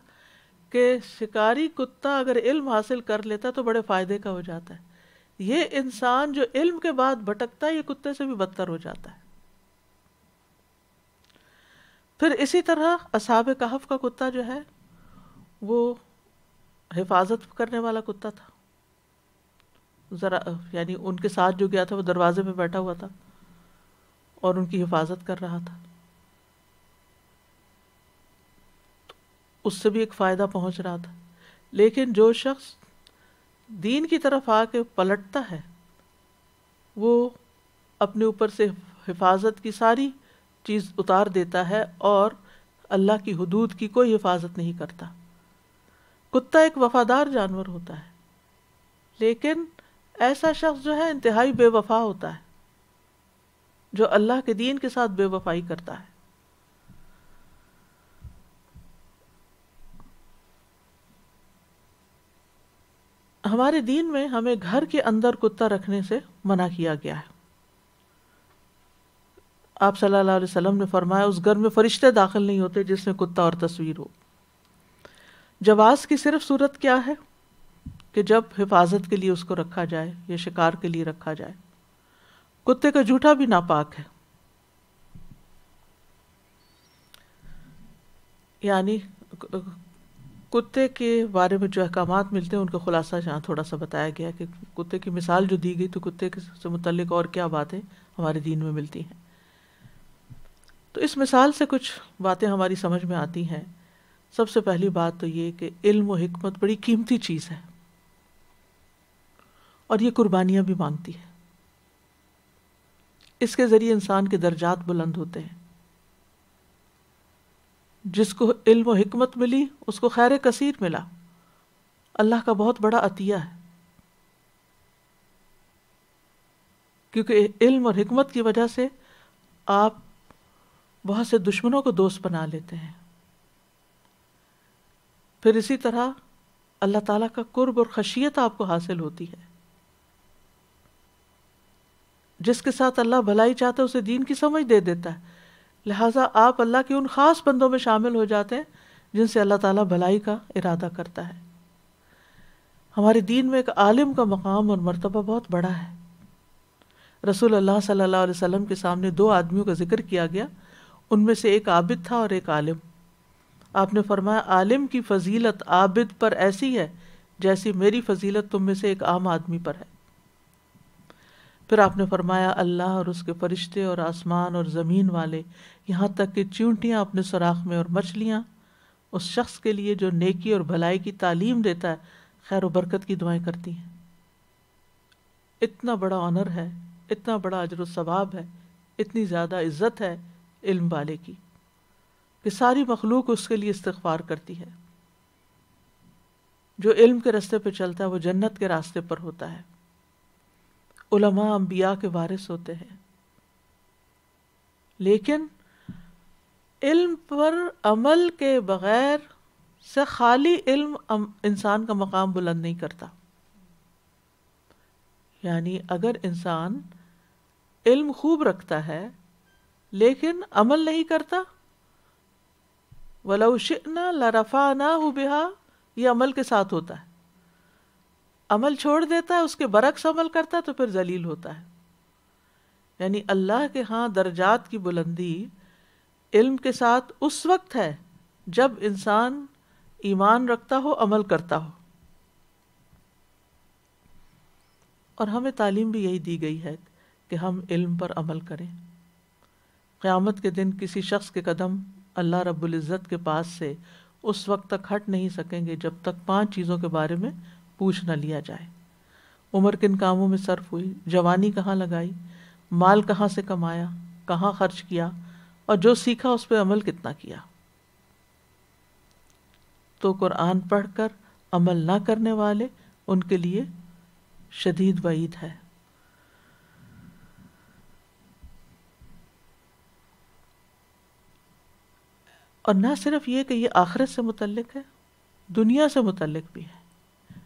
کہ شکاری کتا اگر علم حاصل کر لیتا تو بڑے فائدے کا ہو جاتا ہے. یہ انسان جو علم کے بعد بھٹکتا ہے یہ کتے سے بھی بدتر ہو جاتا ہے. پھر اسی طرح اصحاب کہف کا کتا جو ہے وہ حفاظت کرنے والا کتا تھا. ذرا یعنی ان کے ساتھ جو گیا تھا وہ دروازے پہ بیٹھا ہوا تھا اور ان کی حفاظت کر رہا تھا. اس سے بھی ایک فائدہ پہنچ رہا تھا. لیکن جو شخص دین کی طرف آ کے پلٹتا ہے وہ اپنے اوپر سے حفاظت کی ساری چیز اتار دیتا ہے اور اللہ کی حدود کی کوئی حفاظت نہیں کرتا. کتا ایک وفادار جانور ہوتا ہے لیکن ایسا شخص جو ہے انتہائی بے وفا ہوتا ہے جو اللہ کے دین کے ساتھ بے وفائی کرتا ہے. ہمارے دین میں ہمیں گھر کے اندر کتا رکھنے سے منع کیا گیا ہے. آپ صلی اللہ علیہ وسلم نے فرمایا اس گھر میں فرشتے داخل نہیں ہوتے جس میں کتا اور تصویر ہو. جواز کی صرف صورت کیا ہے کہ جب حفاظت کے لیے اس کو رکھا جائے یا شکار کے لیے رکھا جائے. کتے کا جوٹا بھی ناپاک ہے. یعنی کتے کے بارے میں جو احکامات ملتے ہیں ان کا خلاصہ یہاں تھوڑا سا بتایا گیا کہ کتے کی مثال جو دی گئی تو کتے سے متعلق اور کیا باتیں ہمارے دین میں ملتی ہیں. تو اس مثال سے کچھ باتیں ہماری سمجھ میں آتی ہیں. سب سے پہلی بات تو یہ کہ علم و حکمت بڑی قیمتی چیز ہے اور یہ قربانیاں بھی مانگتی ہے. اس کے ذریعے انسان کے درجات بلند ہوتے ہیں. جس کو علم و حکمت ملی اس کو خیر کثیر ملا. اللہ کا بہت بڑا عطیہ ہے کیونکہ علم اور حکمت کی وجہ سے آپ بہت سے دشمنوں کو دوست بنا لیتے ہیں. پھر اسی طرح اللہ تعالیٰ کا قرب اور خشیت آپ کو حاصل ہوتی ہے. جس کے ساتھ اللہ بھلائی چاہتا ہے اسے دین کی سمجھ دے دیتا ہے. لہٰذا آپ اللہ کے ان خاص بندوں میں شامل ہو جاتے ہیں جن سے اللہ تعالیٰ بھلائی کا ارادہ کرتا ہے. ہمارے دین میں ایک عالم کا مقام اور مرتبہ بہت بڑا ہے. رسول اللہ صلی اللہ علیہ وسلم کے سامنے 2 آدمیوں کا ذکر کیا گیا. ان میں سے ایک عابد تھا اور ایک عالم. آپ نے فرمایا عالم کی فضیلت عابد پر ایسی ہے جیسی میری فضیلت تم میں سے ایک عام آدمی پر ہے. پھر آپ نے فرمایا اللہ اور اس کے فرشتے اور آسمان اور زمین والے یہاں تک کہ چیونٹیاں اپنے سوراخ میں اور مچھلیاں اس شخص کے لیے جو نیکی اور بھلائی کی تعلیم دیتا ہے خیر و برکت کی دعائیں کرتی ہیں. اتنا بڑا آنر ہے, اتنا بڑا اجر و ثواب ہے, اتنی زیادہ عزت ہے علم والے کی کہ ساری مخلوق اس کے لیے استغفار کرتی ہے. جو علم کے راستے پہ چلتا ہے وہ جنت کے راستے پر ہوتا ہے. علماء انبیاء کے وارث ہوتے ہیں. لیکن علم پر عمل کے بغیر سے خالی علم انسان کا مقام بلند نہیں کرتا. یعنی اگر انسان علم خوب رکھتا ہے لیکن عمل نہیں کرتا وَلَوْ شِئْنَا لَرَفَعْنَاهُ بِهَا یہ عمل کے ساتھ ہوتا ہے. عمل چھوڑ دیتا ہے اس کے برعکس عمل کرتا ہے تو پھر ذلیل ہوتا ہے. یعنی اللہ کے ہاں درجات کی بلندی علم کے ساتھ اس وقت ہے جب انسان ایمان رکھتا ہو, عمل کرتا ہو. اور ہمیں تعلیم بھی یہی دی گئی ہے کہ ہم علم پر عمل کریں. قیامت کے دن کسی شخص کے قدم اللہ رب العزت کے پاس سے اس وقت تک ہٹ نہیں سکیں گے جب تک 5 چیزوں کے بارے میں پوچھ نہ لیا جائے۔ عمر کن کاموں میں صرف ہوئی، جوانی کہاں لگائی، مال کہاں سے کمایا، کہاں خرچ کیا، اور جو سیکھا اس پہ عمل کتنا کیا۔ تو قرآن پڑھ کر عمل نہ کرنے والے، ان کے لیے شدید وعید ہے۔ اور نہ صرف یہ کہ یہ آخرت سے متعلق ہے، دنیا سے متعلق بھی ہے۔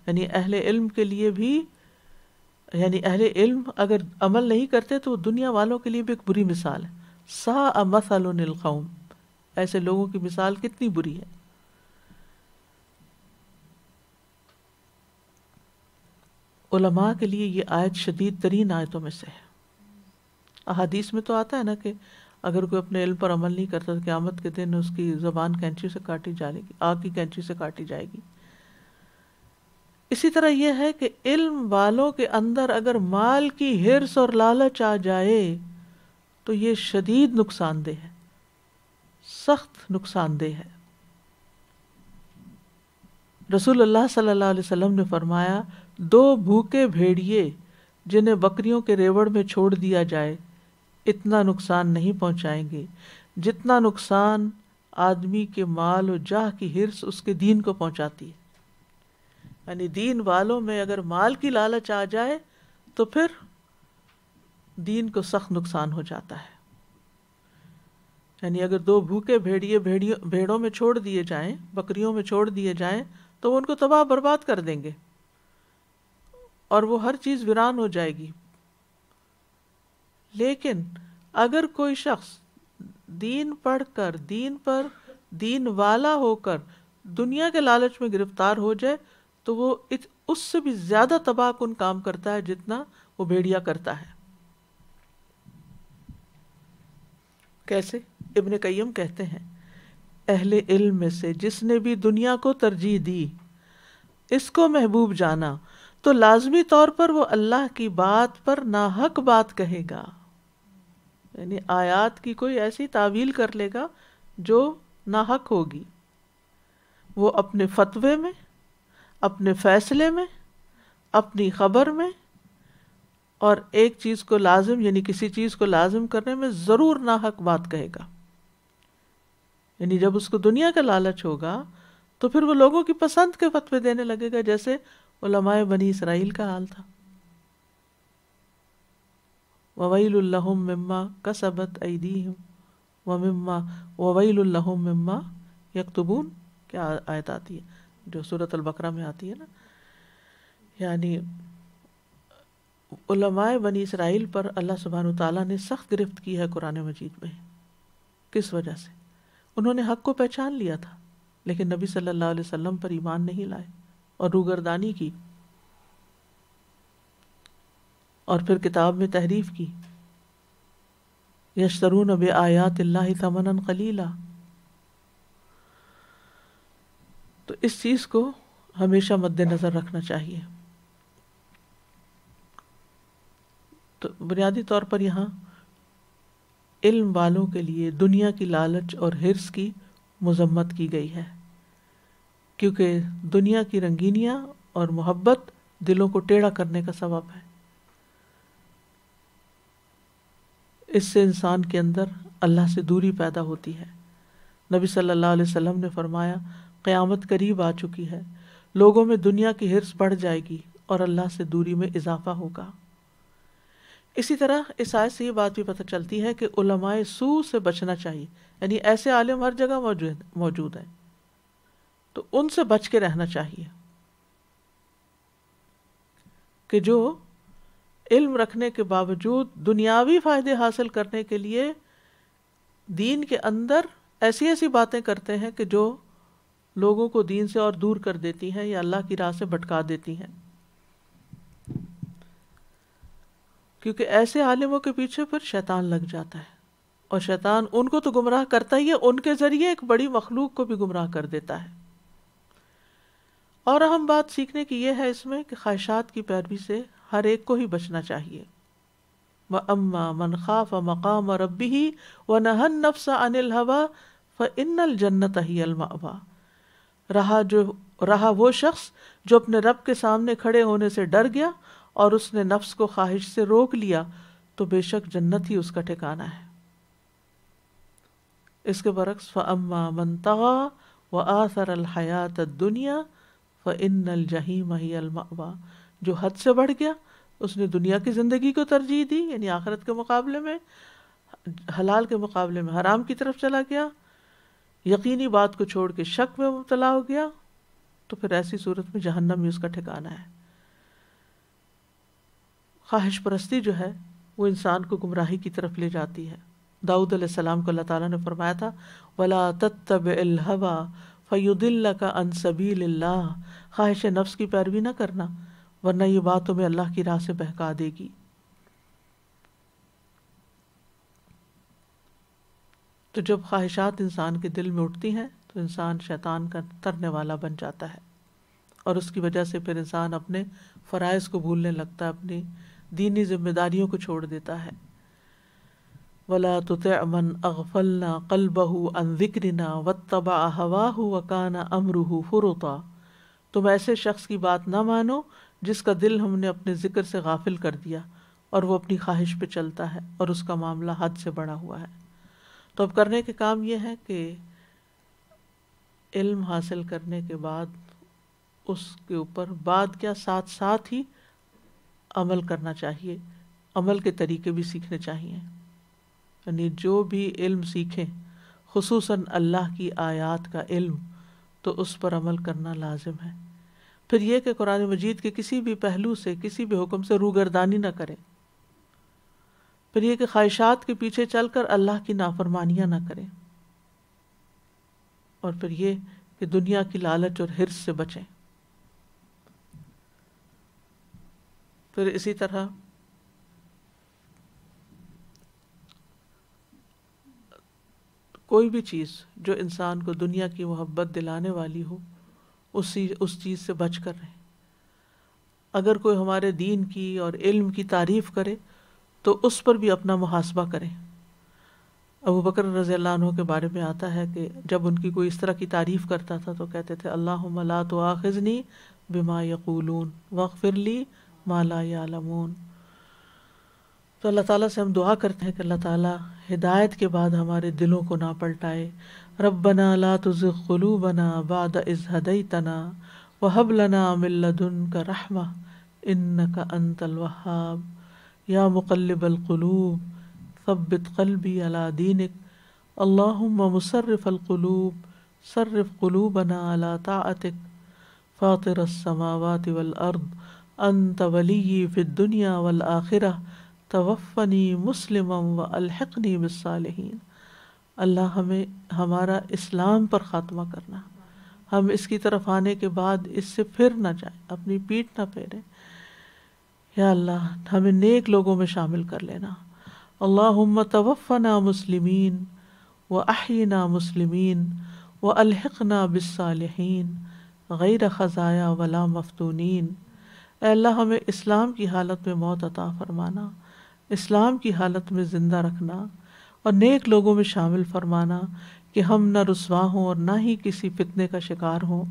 یعنی اہل علم کے لیے بھی، یعنی اہل علم اگر عمل نہیں کرتے تو وہ دنیا والوں کے لیے بھی ایک بری مثال ہے۔ ساء مثل القوم، ایسے لوگوں کی مثال کتنی بری ہے۔ علماء کے لیے یہ آیت شدید ترین آیتوں میں سے ہے۔ احادیث میں تو آتا ہے نا کہ اگر کوئی اپنے علم پر عمل نہیں کرتا تو قیامت کے دن اس کی زبان کینچی سے کاٹی جائے گی، آگ کی کینچی سے کاٹی جائے گی۔ اسی طرح یہ ہے کہ علم والوں کے اندر اگر مال کی حرص اور لالچ آ جائے تو یہ شدید نقصان دہ ہے، سخت نقصان دہ ہے۔ رسول اللہ صلی اللہ علیہ وسلم نے فرمایا، 2 بھوکے بھیڑیے جنہیں بکریوں کے ریوڑ میں چھوڑ دیا جائے اتنا نقصان نہیں پہنچائیں گے جتنا نقصان آدمی کے مال و جاہ کی حرص اس کے دین کو پہنچاتی ہے۔ یعنی دین والوں میں اگر مال کی لالچ آ جائے تو پھر دین کو سخت نقصان ہو جاتا ہے۔ یعنی اگر 2 بھوکے بھیڑیے بھیڑوں میں چھوڑ دیے جائیں، بکریوں میں چھوڑ دیے جائیں تو وہ ان کو تباہ برباد کر دیں گے اور وہ ہر چیز ویران ہو جائے گی۔ لیکن اگر کوئی شخص دین پڑھ کر، دین پر دین والا ہو کر دنیا کے لالچ میں گرفتار ہو جائے تو وہ اس سے بھی زیادہ تباہ کن کام کرتا ہے جتنا وہ بھیڑیا کرتا ہے۔ کیسے؟ ابن قیم کہتے ہیں، اہل علم میں سے جس نے بھی دنیا کو ترجیح دی، اس کو محبوب جانا، تو لازمی طور پر وہ اللہ کی بات پر ناحق بات کہے گا۔ یعنی آیات کی کوئی ایسی تعویل کر لے گا جو ناحق ہوگی۔ وہ اپنے فتوے میں، اپنے فیصلے میں، اپنی خبر میں، اور ایک چیز کو لازم، یعنی کسی چیز کو لازم کرنے میں ضرور ناحق بات کہے گا۔ یعنی جب اس کو دنیا کا لالچ ہوگا تو پھر وہ لوگوں کی پسند کے فتوے دینے لگے گا، جیسے علماء بنی اسرائیل کا حال تھا۔ وَوَيْلٌ لَّهُم مِّمَّا كَسَبَتْ أَيْدِيهِمْ وَوَيْلٌ لَّهُم مِّمَّا يَكْتُبُونَ، کیا آیت آتی ہے جو سورۃ البقرہ میں آتی ہے نا، یعنی علماء بنی اسرائیل پر اللہ سبحانہ وتعالیٰ نے سخت گرفت کی ہے قرآن مجید میں۔ کس وجہ سے؟ انہوں نے حق کو پہچان لیا تھا لیکن نبی صلی اللہ علیہ وسلم پر ایمان نہیں لائے اور روگردانی کی، اور پھر کتاب میں تحریف کی۔ یشترون بآیات اللہ ثمنا قلیلا۔ تو اس چیز کو ہمیشہ مد نظر رکھنا چاہیے۔ تو بنیادی طور پر یہاں علم والوں کے لیے دنیا کی لالچ اور حرص کی مذمت کی گئی ہے، کیونکہ دنیا کی رنگینیاں اور محبت دلوں کو ٹیڑھا کرنے کا سبب ہے۔ اس سے انسان کے اندر اللہ سے دوری پیدا ہوتی ہے۔ نبی صلی اللہ علیہ وسلم نے فرمایا، قیامت قریب آ چکی ہے، لوگوں میں دنیا کی حرص بڑھ جائے گی اور اللہ سے دوری میں اضافہ ہوگا۔ اسی طرح اس آیت سے یہ بات بھی پتہ چلتی ہے کہ علماء سوء سے بچنا چاہیے، یعنی ایسے عالم ہر جگہ موجود ہیں، تو ان سے بچ کے رہنا چاہیے کہ جو علم رکھنے کے باوجود دنیاوی فائدے حاصل کرنے کے لیے دین کے اندر ایسی ایسی باتیں کرتے ہیں کہ جو لوگوں کو دین سے اور دور کر دیتی ہیں یا اللہ کی راہ سے بھٹکا دیتی ہیں۔ کیونکہ ایسے عالموں کے پیچھے پھر شیطان لگ جاتا ہے، اور شیطان ان کو تو گمراہ کرتا ہی ہے، ان کے ذریعے ایک بڑی مخلوق کو بھی گمراہ کر دیتا ہے۔ اور اہم بات سیکھنے کی یہ ہے اس میں کہ خواہشات کی پیروی سے ہر ایک کو ہی بچنا چاہیے۔ وَأَمَّا مَنْ خَافَ مَقَامَ رَبِّهِ وَنَهَى النَّفْسَ عَنِ الْهَوَىٰ فَإِنَّ الْجَنَّةَ هِيَ الْمَأْوَىٰ۔ رہا وہ شخص جو اپنے رب کے سامنے کھڑے ہونے سے ڈر گیا اور اس نے نفس کو خواہش سے روک لیا تو بے شک جنت ہی اس کا ٹھکانہ ہے۔ اس کے برعکس فَأَمَّا مَنْ طَغَىٰ وَآثَرَ الْحَيَاةَ الدُّنْيَا فَإِنَّ الْجَحِيمَ هِيَ الْمَأْوَىٰ، جو حد سے بڑھ گیا، اس نے دنیا کی زندگی کو ترجیح دی، یعنی آخرت کے مقابلے میں، حلال کے مقابلے میں حرام کی طرف چلا گیا، یقینی بات کو چھوڑ کے شک میں مبتلا ہو گیا، تو پھر ایسی صورت میں جہنم ہی اس کا ٹھکانہ ہے۔ خواہش پرستی جو ہے وہ انسان کو گمراہی کی طرف لے جاتی ہے۔ داؤد علیہ السلام کو اللہ تعالیٰ نے فرمایا تھا وَلَا تَتَّبِعِ الْهَوَىٰ فَيُضِلَّكَ عَنْ سَبِيلِ اللَّهِ، خواہش نفس کی پیروی نہ کرنا ورنہ یہ بات تمہیں اللہ کی راہ سے بہکا دے گی۔ تو جب خواہشات انسان کے دل میں اٹھتی ہیں تو انسان شیطان کا ترنے والا بن جاتا ہے، اور اس کی وجہ سے پھر انسان اپنے فرائض کو بھولنے لگتا ہے، اپنی دینی ذمہ داریوں کو چھوڑ دیتا ہے۔ وَلَا تُطِعْ مَنْ أَغْفَلْنَا قَلْبَهُ عَنْ ذِكْرِنَا وَاتَّبَعَ هَوَاهُ وَكَانَ أَمْرُهُ فُرُطًا، تم ایسے شخص کی بات نہ مانو جس کا دل ہم نے اپنے ذکر سے غافل کر دیا اور وہ اپنی خواہش پہ چلتا ہے اور اس کا معاملہ حد سے بڑا ہوا ہے۔ تو اب کرنے کے کام یہ ہے کہ علم حاصل کرنے کے بعد اس کے اوپر بعد کیا ساتھ ساتھ ہی عمل کرنا چاہیے، عمل کے طریقے بھی سیکھنے چاہیے، یعنی جو بھی علم سیکھیں خصوصاً اللہ کی آیات کا علم تو اس پر عمل کرنا لازم ہے۔ پھر یہ کہ قرآن مجید کے کسی بھی پہلو سے کسی بھی حکم سے روگردانی نہ کریں۔ پھر یہ کہ خواہشات کے پیچھے چل کر اللہ کی نافرمانیاں نہ کریں، اور پھر یہ کہ دنیا کی لالچ اور حرص سے بچیں۔ پھر اسی طرح کوئی بھی چیز جو انسان کو دنیا کی محبت دلانے والی ہو اس چیز سے بچ کر رہیں۔ اگر کوئی ہمارے دین کی اور علم کی تعریف کرے تو اس پر بھی اپنا محاسبہ کریں۔ ابو بکر رضی اللہ عنہ کے بارے میں آتا ہے کہ جب ان کی کوئی اس طرح کی تعریف کرتا تھا تو کہتے تھے اللہم لا تؤاخذنی بما یقولون واغفر لی ما لا یعلمون۔ تو اللہ تعالیٰ سے ہم دعا کرتے ہیں کہ اللہ تعالیٰ ہدایت کے بعد ہمارے دلوں کو نہ پلٹائے۔ ربنا لا تزغ قلوبنا بعد اذ ہدیتنا وہب لنا من لدنک رحمہ انک انت الوہاب یا مقلب القلوب ثبت قلبی علی دینک اللہم مصرف القلوب صرف قلوبنا علی طاعتک فاطر السماوات والارض انت ولی فی الدنیا والآخرہ توفنی مسلما والحقنی بالصالحین۔ اللہ ہمیں ہمارا اسلام پر خاتمہ کرنا، ہم اس کی طرف آنے کے بعد اس سے پھر نہ جائیں، اپنی پیٹھ نہ پھیریں۔ یا اللہ ہمیں نیک لوگوں میں شامل کر لینا۔ اللہم توفنا مسلمین واحینا مسلمین والحقنا بالصالحین غیر خزایا ولا مفتونین۔ اے اللہ ہمیں اسلام کی حالت میں موت عطا فرمانا، اسلام کی حالت میں زندہ رکھنا اور نیک لوگوں میں شامل فرمانا کہ ہم نہ رسوا ہوں اور نہ ہی کسی فتنے کا شکار ہوں۔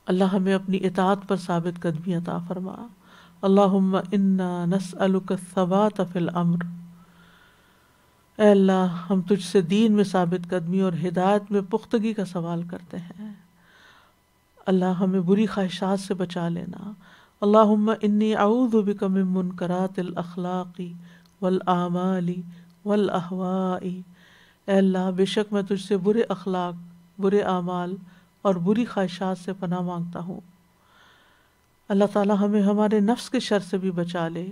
اللہ ہمیں اپنی اطاعت پر ثابت قدمی عطا فرما۔ اللہم انا نسألک الثبات فی الامر۔ اے اللہ ہم تجھ سے دین میں ثابت قدمی اور ہدایت میں پختگی کا سوال کرتے ہیں۔ اللہ ہمیں بری خواہشات سے بچا لینا۔ اللہم انی اعوذ بک من منکرات الاخلاق والاعمال والاہواء۔ اے اللہ بے شک میں تجھ سے برے اخلاق، برے اعمال اور بری خواہشات سے پناہ مانگتا ہوں۔ اللہ تعالی ہمیں ہمارے نفس کے شر سے بھی بچا لے۔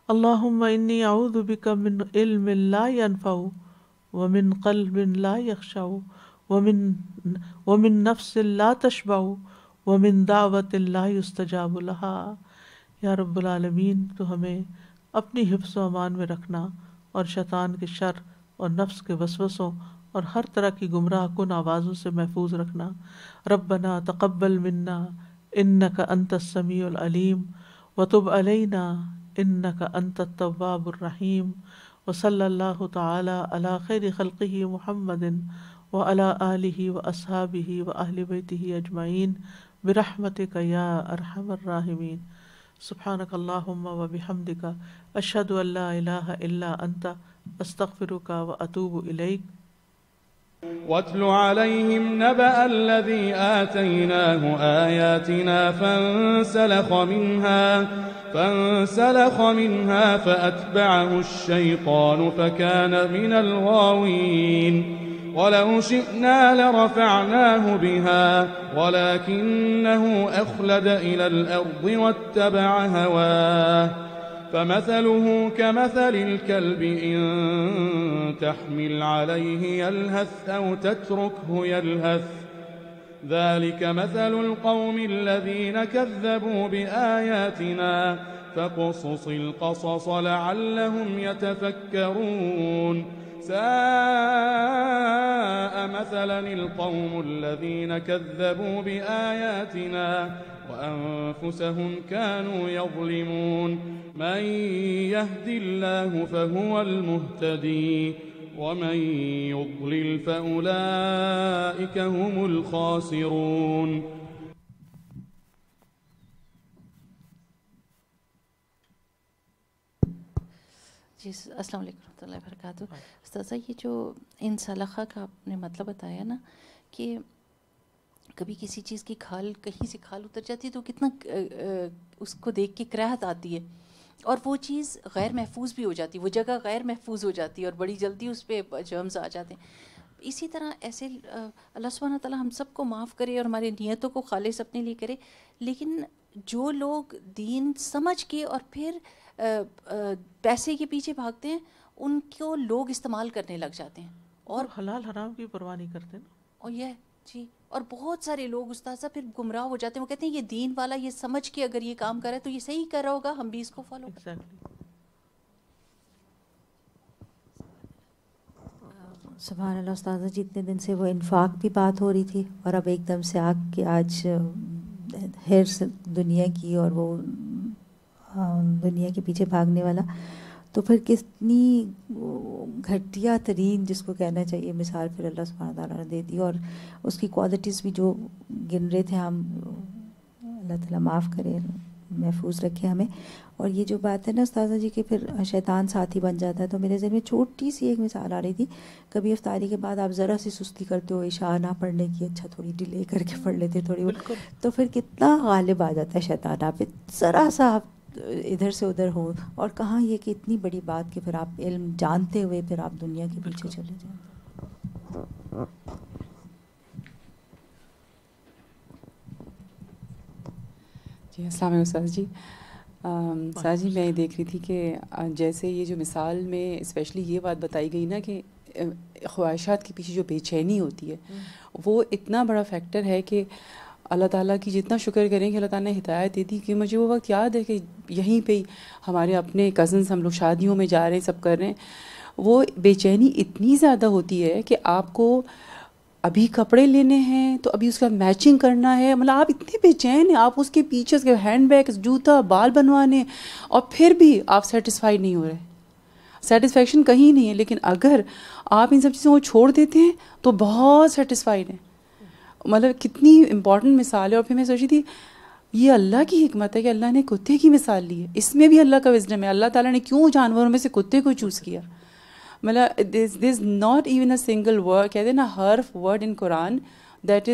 اللہم انی اعوذ بک من علم لا ینفع ومن قلب لا یخشع ومن نفس لا تشبع ومن دعوت لا یستجاب لها۔ یا رب العالمین تو ہمیں اپنی حفظ و امان میں رکھنا اور شیطان کے شر اور نفس کے وسوسوں اور ہر طرح کی گمراہ کن آوازوں سے محفوظ رکھنا۔ ربنا تقبل منا انک انت السمیع العلیم وتب علینا انک انت التواب الرحیم۔ وصلی اللہ تعالی علی خیر خلقہ محمد وعلی آلہ واصحابہ واہل بیتہ اجمعین برحمتک یا ارحم الراحمین. سبحانک اللہم وبحمدک اشہد ان لا الہ الا انت استغفرک واتوب الیک. واتل عليهم نبأ الذي آتيناه آياتنا فانسلخ منها فأتبعه الشيطان فكان من الغاوين. ولو شئنا لرفعناه بها ولكنه أخلد إلى الأرض واتبع هواه فمثله كمثل الكلب إن تحمل عليه يلهث أو تتركه يلهث ذلك مثل القوم الذين كذبوا بآياتنا فاقصص القصص لعلهم يتفكرون. ساء مثلا القوم الذين كذبوا بآياتنا وأنفسهم كانوا يظلمون. من يهد الله فهو المهتدي ومن يضلل فأولئك هم الخاسرون. جی السلام علیکم ورحمۃ اللہ وبرکاتہ. استاذہ یہ جو انسلخہ کا آپ نے مطلب بتایا نا کہ کبھی کسی چیز کی کھال کہیں سے کھال اتر جاتی ہے تو کتنا اس کو دیکھ کے کراہت آتی ہے اور وہ چیز غیر محفوظ بھی ہو جاتی ہے, وہ جگہ غیر محفوظ ہو جاتی ہے اور بڑی جلدی اس پہ جرمز آ جاتے ہیں. اسی طرح ایسے اللہ سبحانہ تعالیٰ ہم سب کو معاف کرے اور ہماری نیتوں کو خالص اپنے لیے کرے, لیکن جو لوگ دین سمجھ کے اور پھر پیسے کے پیچھے بھاگتے ہیں ان کو لوگ استعمال کرنے لگ جاتے ہیں اور حلال حرام کی پرواہ نہیں کرتے نا. اور یہ جی اور بہت سارے لوگ استاذہ پھر گمراہ ہو جاتے ہیں. وہ کہتے ہیں یہ دین والا یہ سمجھ کے اگر یہ کام کرے تو یہ صحیح کر رہا ہوگا, ہم بھی اس کو فالو کریں. سبحان اللہ. استاذہ جی اتنے دن سے وہ انفاق کی بات ہو رہی تھی اور اب ایک دم سے آگ کہ آج ہرس دنیا کی اور وہ دنیا کے پیچھے بھاگنے والا, تو پھر کتنی گھٹیا ترین جس کو کہنا چاہیے مثال پھر اللہ سبحانہ تعالیٰ نے دے دی. اور اس کی کوالٹیز بھی جو گن رہے تھے ہم, اللہ تعالیٰ معاف کرے محفوظ رکھے ہمیں. اور یہ جو بات ہے نا استاذہ جی کہ پھر شیطان ساتھی بن جاتا ہے, تو میرے ذہن میں چھوٹی سی ایک مثال آ رہی تھی. کبھی افطاری کے بعد آپ ذرا سی سستی کرتے ہو عشاء نہ پڑھنے کی, اچھا تھوڑی ڈیلے کر کے پڑھ لیتے تھوڑی, تو پھر کتنا غالب آ جاتا ہے شیطان آپ پہ, ذرا سا آپ ادھر سے ادھر ہو. اور کہاں یہ کہ اتنی بڑی بات کہ پھر آپ علم جانتے ہوئے پھر آپ دنیا کے پیچھے چلے جائیں. جی السلام علیکم استاذ جی. استاذ جی میں دیکھ رہی تھی کہ جیسے یہ جو مثال میں اسپیشلی یہ بات بتائی گئی نا کہ خواہشات کے پیچھے جو بے چینی ہوتی ہے وہ اتنا بڑا فیکٹر ہے کہ اللہ تعالیٰ کی جتنا شکر کریں کہ اللہ تعالیٰ نے ہدایت دی تھی. کہ مجھے وہ وقت یاد ہے کہ یہیں پہ ہمارے اپنے کزنس ہم لوگ شادیوں میں جا رہے ہیں, سب کر رہے ہیں, وہ بے چینی اتنی زیادہ ہوتی ہے کہ آپ کو ابھی کپڑے لینے ہیں تو ابھی اس کا میچنگ کرنا ہے, مطلب آپ اتنے بے چین ہیں, آپ اس کے پیچھے اس کے ہینڈ بیگ, جوتا, بال بنوانے, اور پھر بھی آپ سیٹسفائی نہیں ہو رہے. سیٹسفیکشن کہیں نہیں ہے, لیکن اگر آپ ان سب چیزوں کو چھوڑ دیتے ہیں تو بہت سیٹسفائیڈ ہیں. مطلب کتنی امپورٹنٹ مثال ہے. اور پھر میں سوچی تھی یہ اللہ کی حکمت ہے کہ اللہ نے کتے کی مثال لی ہے, اس میں بھی اللہ کا وزڈم ہے. اللہ تعالیٰ نے کیوں جانوروں میں سے کتے کو چوز کیا؟ مطلب there is not even a single word, کہتے ہیں نا حرف word in Quran that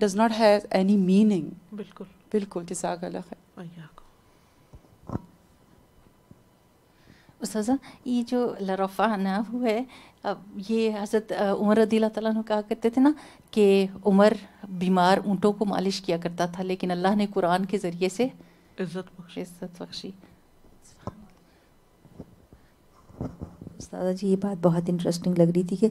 does not have any meaning. بالکل بالکل. جزاک اللہ خیر. استاذہ یہ جو لرفعنہ ہے, اب یہ حضرت عمر رضی اللہ تعالیٰ عنہ کہا کرتے تھے نا کہ عمر بیمار اونٹوں کو مالش کیا کرتا تھا, لیکن اللہ نے قرآن کے ذریعے سے عزت بخشی. استاذہ جی یہ بات بہت انٹرسٹنگ لگ رہی تھی کہ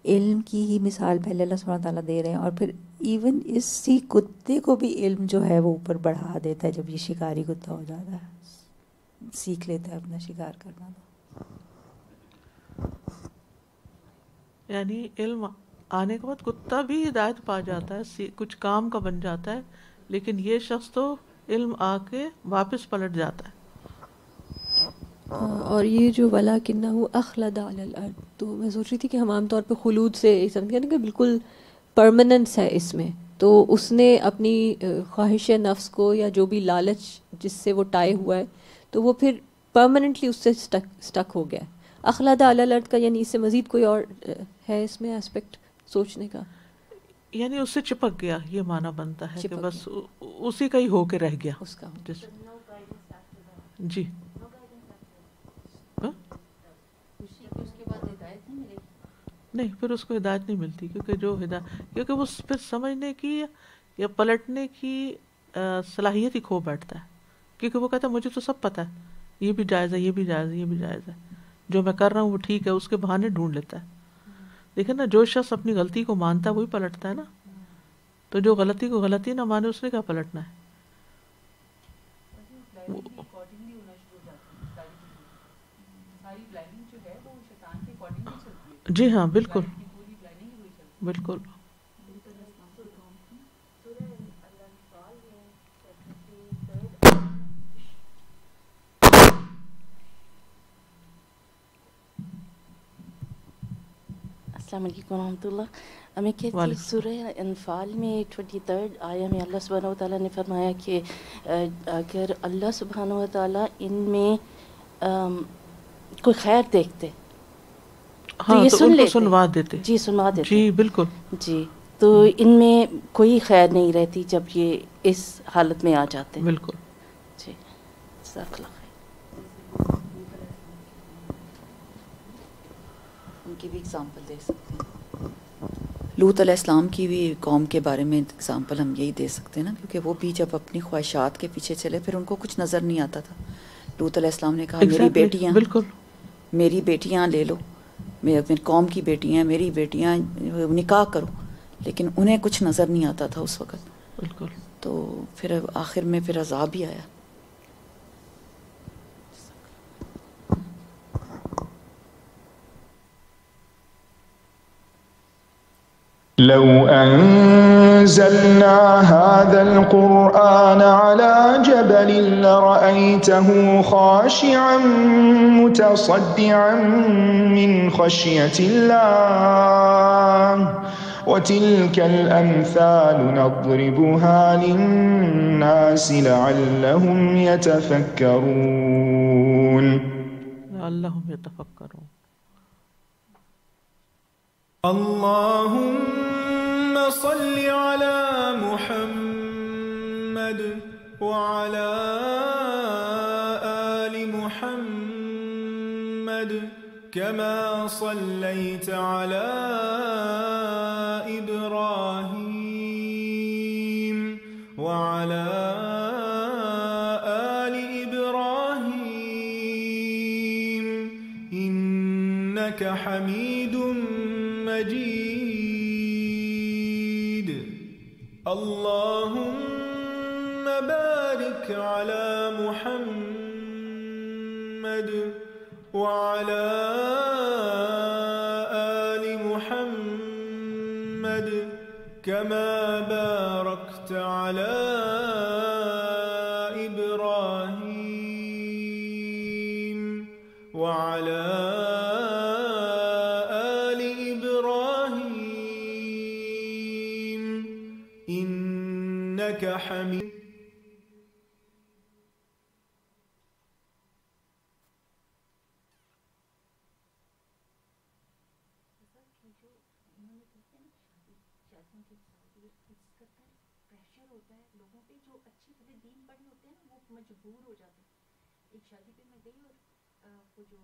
علم کی ہی مثال پہلے اللہ سبحانہ تعالیٰ دے رہے ہیں, اور پھر ایون اسی کتے کو بھی علم جو ہے وہ اوپر بڑھا دیتا ہے. جب یہ شکاری کتا ہو جاتا ہے, سیکھ لیتا ہے اپنا شکار کرنا. یعنی علم آنے کے بعد کتا بھی ہدایت پا جاتا ہے, کچھ کام کا بن جاتا ہے, لیکن یہ شخص تو علم آ کے واپس پلٹ جاتا ہے. اور یہ جو وَلَٰكِنَّهُ أَخْلَدَ عَلَى الْأَرْضِ، تو میں سوچ رہی تھی کہ ہم عام طور پہ خلود سے سمجھتے ہیں کہ بالکل پرماننس ہے اس میں، تو اس نے اپنی خواہش نفس کو یا جو بھی لالچ جس سے وہ ٹائے ہوا ہے تو وہ پھر پرماننٹلی اس سے اسٹک ہو گیا. اخلد علی الارض کا یعنی اس سے مزید کوئی اور ہے اس میں اسپیکٹ سوچنے کا؟ یعنی اس سے چپک گیا، یہ معنی بنتا ہے کہ چپک بس اسی کا ہی ہو کے رہ گیا اس کا جس جی. نہیں، پھر اس کو ہدایت نہیں ملتی، کیونکہ جو ہدایت، کیونکہ وہ پھر سمجھنے کی یا پلٹنے کی صلاحیت ہی کھو بیٹھتا ہے، کیونکہ وہ کہتا ہے مجھے تو سب پتہ ہے، یہ بھی جائز ہے، یہ بھی جائز ہے، یہ بھی جائز ہے، جو میں کر رہا ہوں وہ ٹھیک ہے، اس کے بہانے ڈھونڈ لیتا ہے. دیکھیں نا، جو شخص اپنی غلطی کو مانتا ہے وہی پلٹتا ہے نا، تو جو غلطی کو غلطی نہ مانے اس نے کیا پلٹنا ہے. جی ہاں، بالکل بالکل. السلام علیکم ورحمۃ اللہ. میں کہتی ہوں سورہ انفال میں 23 آیہ میں اللہ سبحانہ و تعالیٰ نے فرمایا کہ اگر اللہ سبحانہ و تعالیٰ ان میں کوئی خیر دیکھتے تو یہ سن لیتے، سنوا دیتے. جی سنوا دیتے. جی بالکل. جی تو ان میں کوئی خیر نہیں رہتی جب یہ اس حالت میں آ جاتے. بالکل. جی جزاک اللہ خیر. ان کی بھی اگزامپل دے سکتے ہیں. لوط علیہ السلام کی بھی قوم کے بارے میں اگزامپل ہم یہی دے سکتے ہیں نا، کیونکہ وہ بھی جب اپنی خواہشات کے پیچھے چلے پھر ان کو کچھ نظر نہیں آتا تھا. لوط علیہ السلام نے کہا میری بیٹیاں، بالکل میری بیٹیاں لے لو، میری قوم کی بیٹیاں، میری بیٹیاں، نکاح کرو، لیکن انہیں کچھ نظر نہیں آتا تھا اس وقت. بالکل. تو پھر آخر میں پھر عذاب بھی آیا. لو أنزلنا هذا القرآن على جبل لرأيته خاشعا متصدعا من خشية الله وتلك الأمثال نضربها للناس لعلهم يتفكرون. اللهم صل على محمد وعلى آل محمد كما صليت على إبراهيم وعلى آل إبراهيم إنك حميد مجيد. اللهم بارك على محمد وعلى آل محمد كما باركت على إبراهيم وعلى حميد. مجبور ہو جاتے ہیں. ایک شادی پہ میں گئی اور وہ جو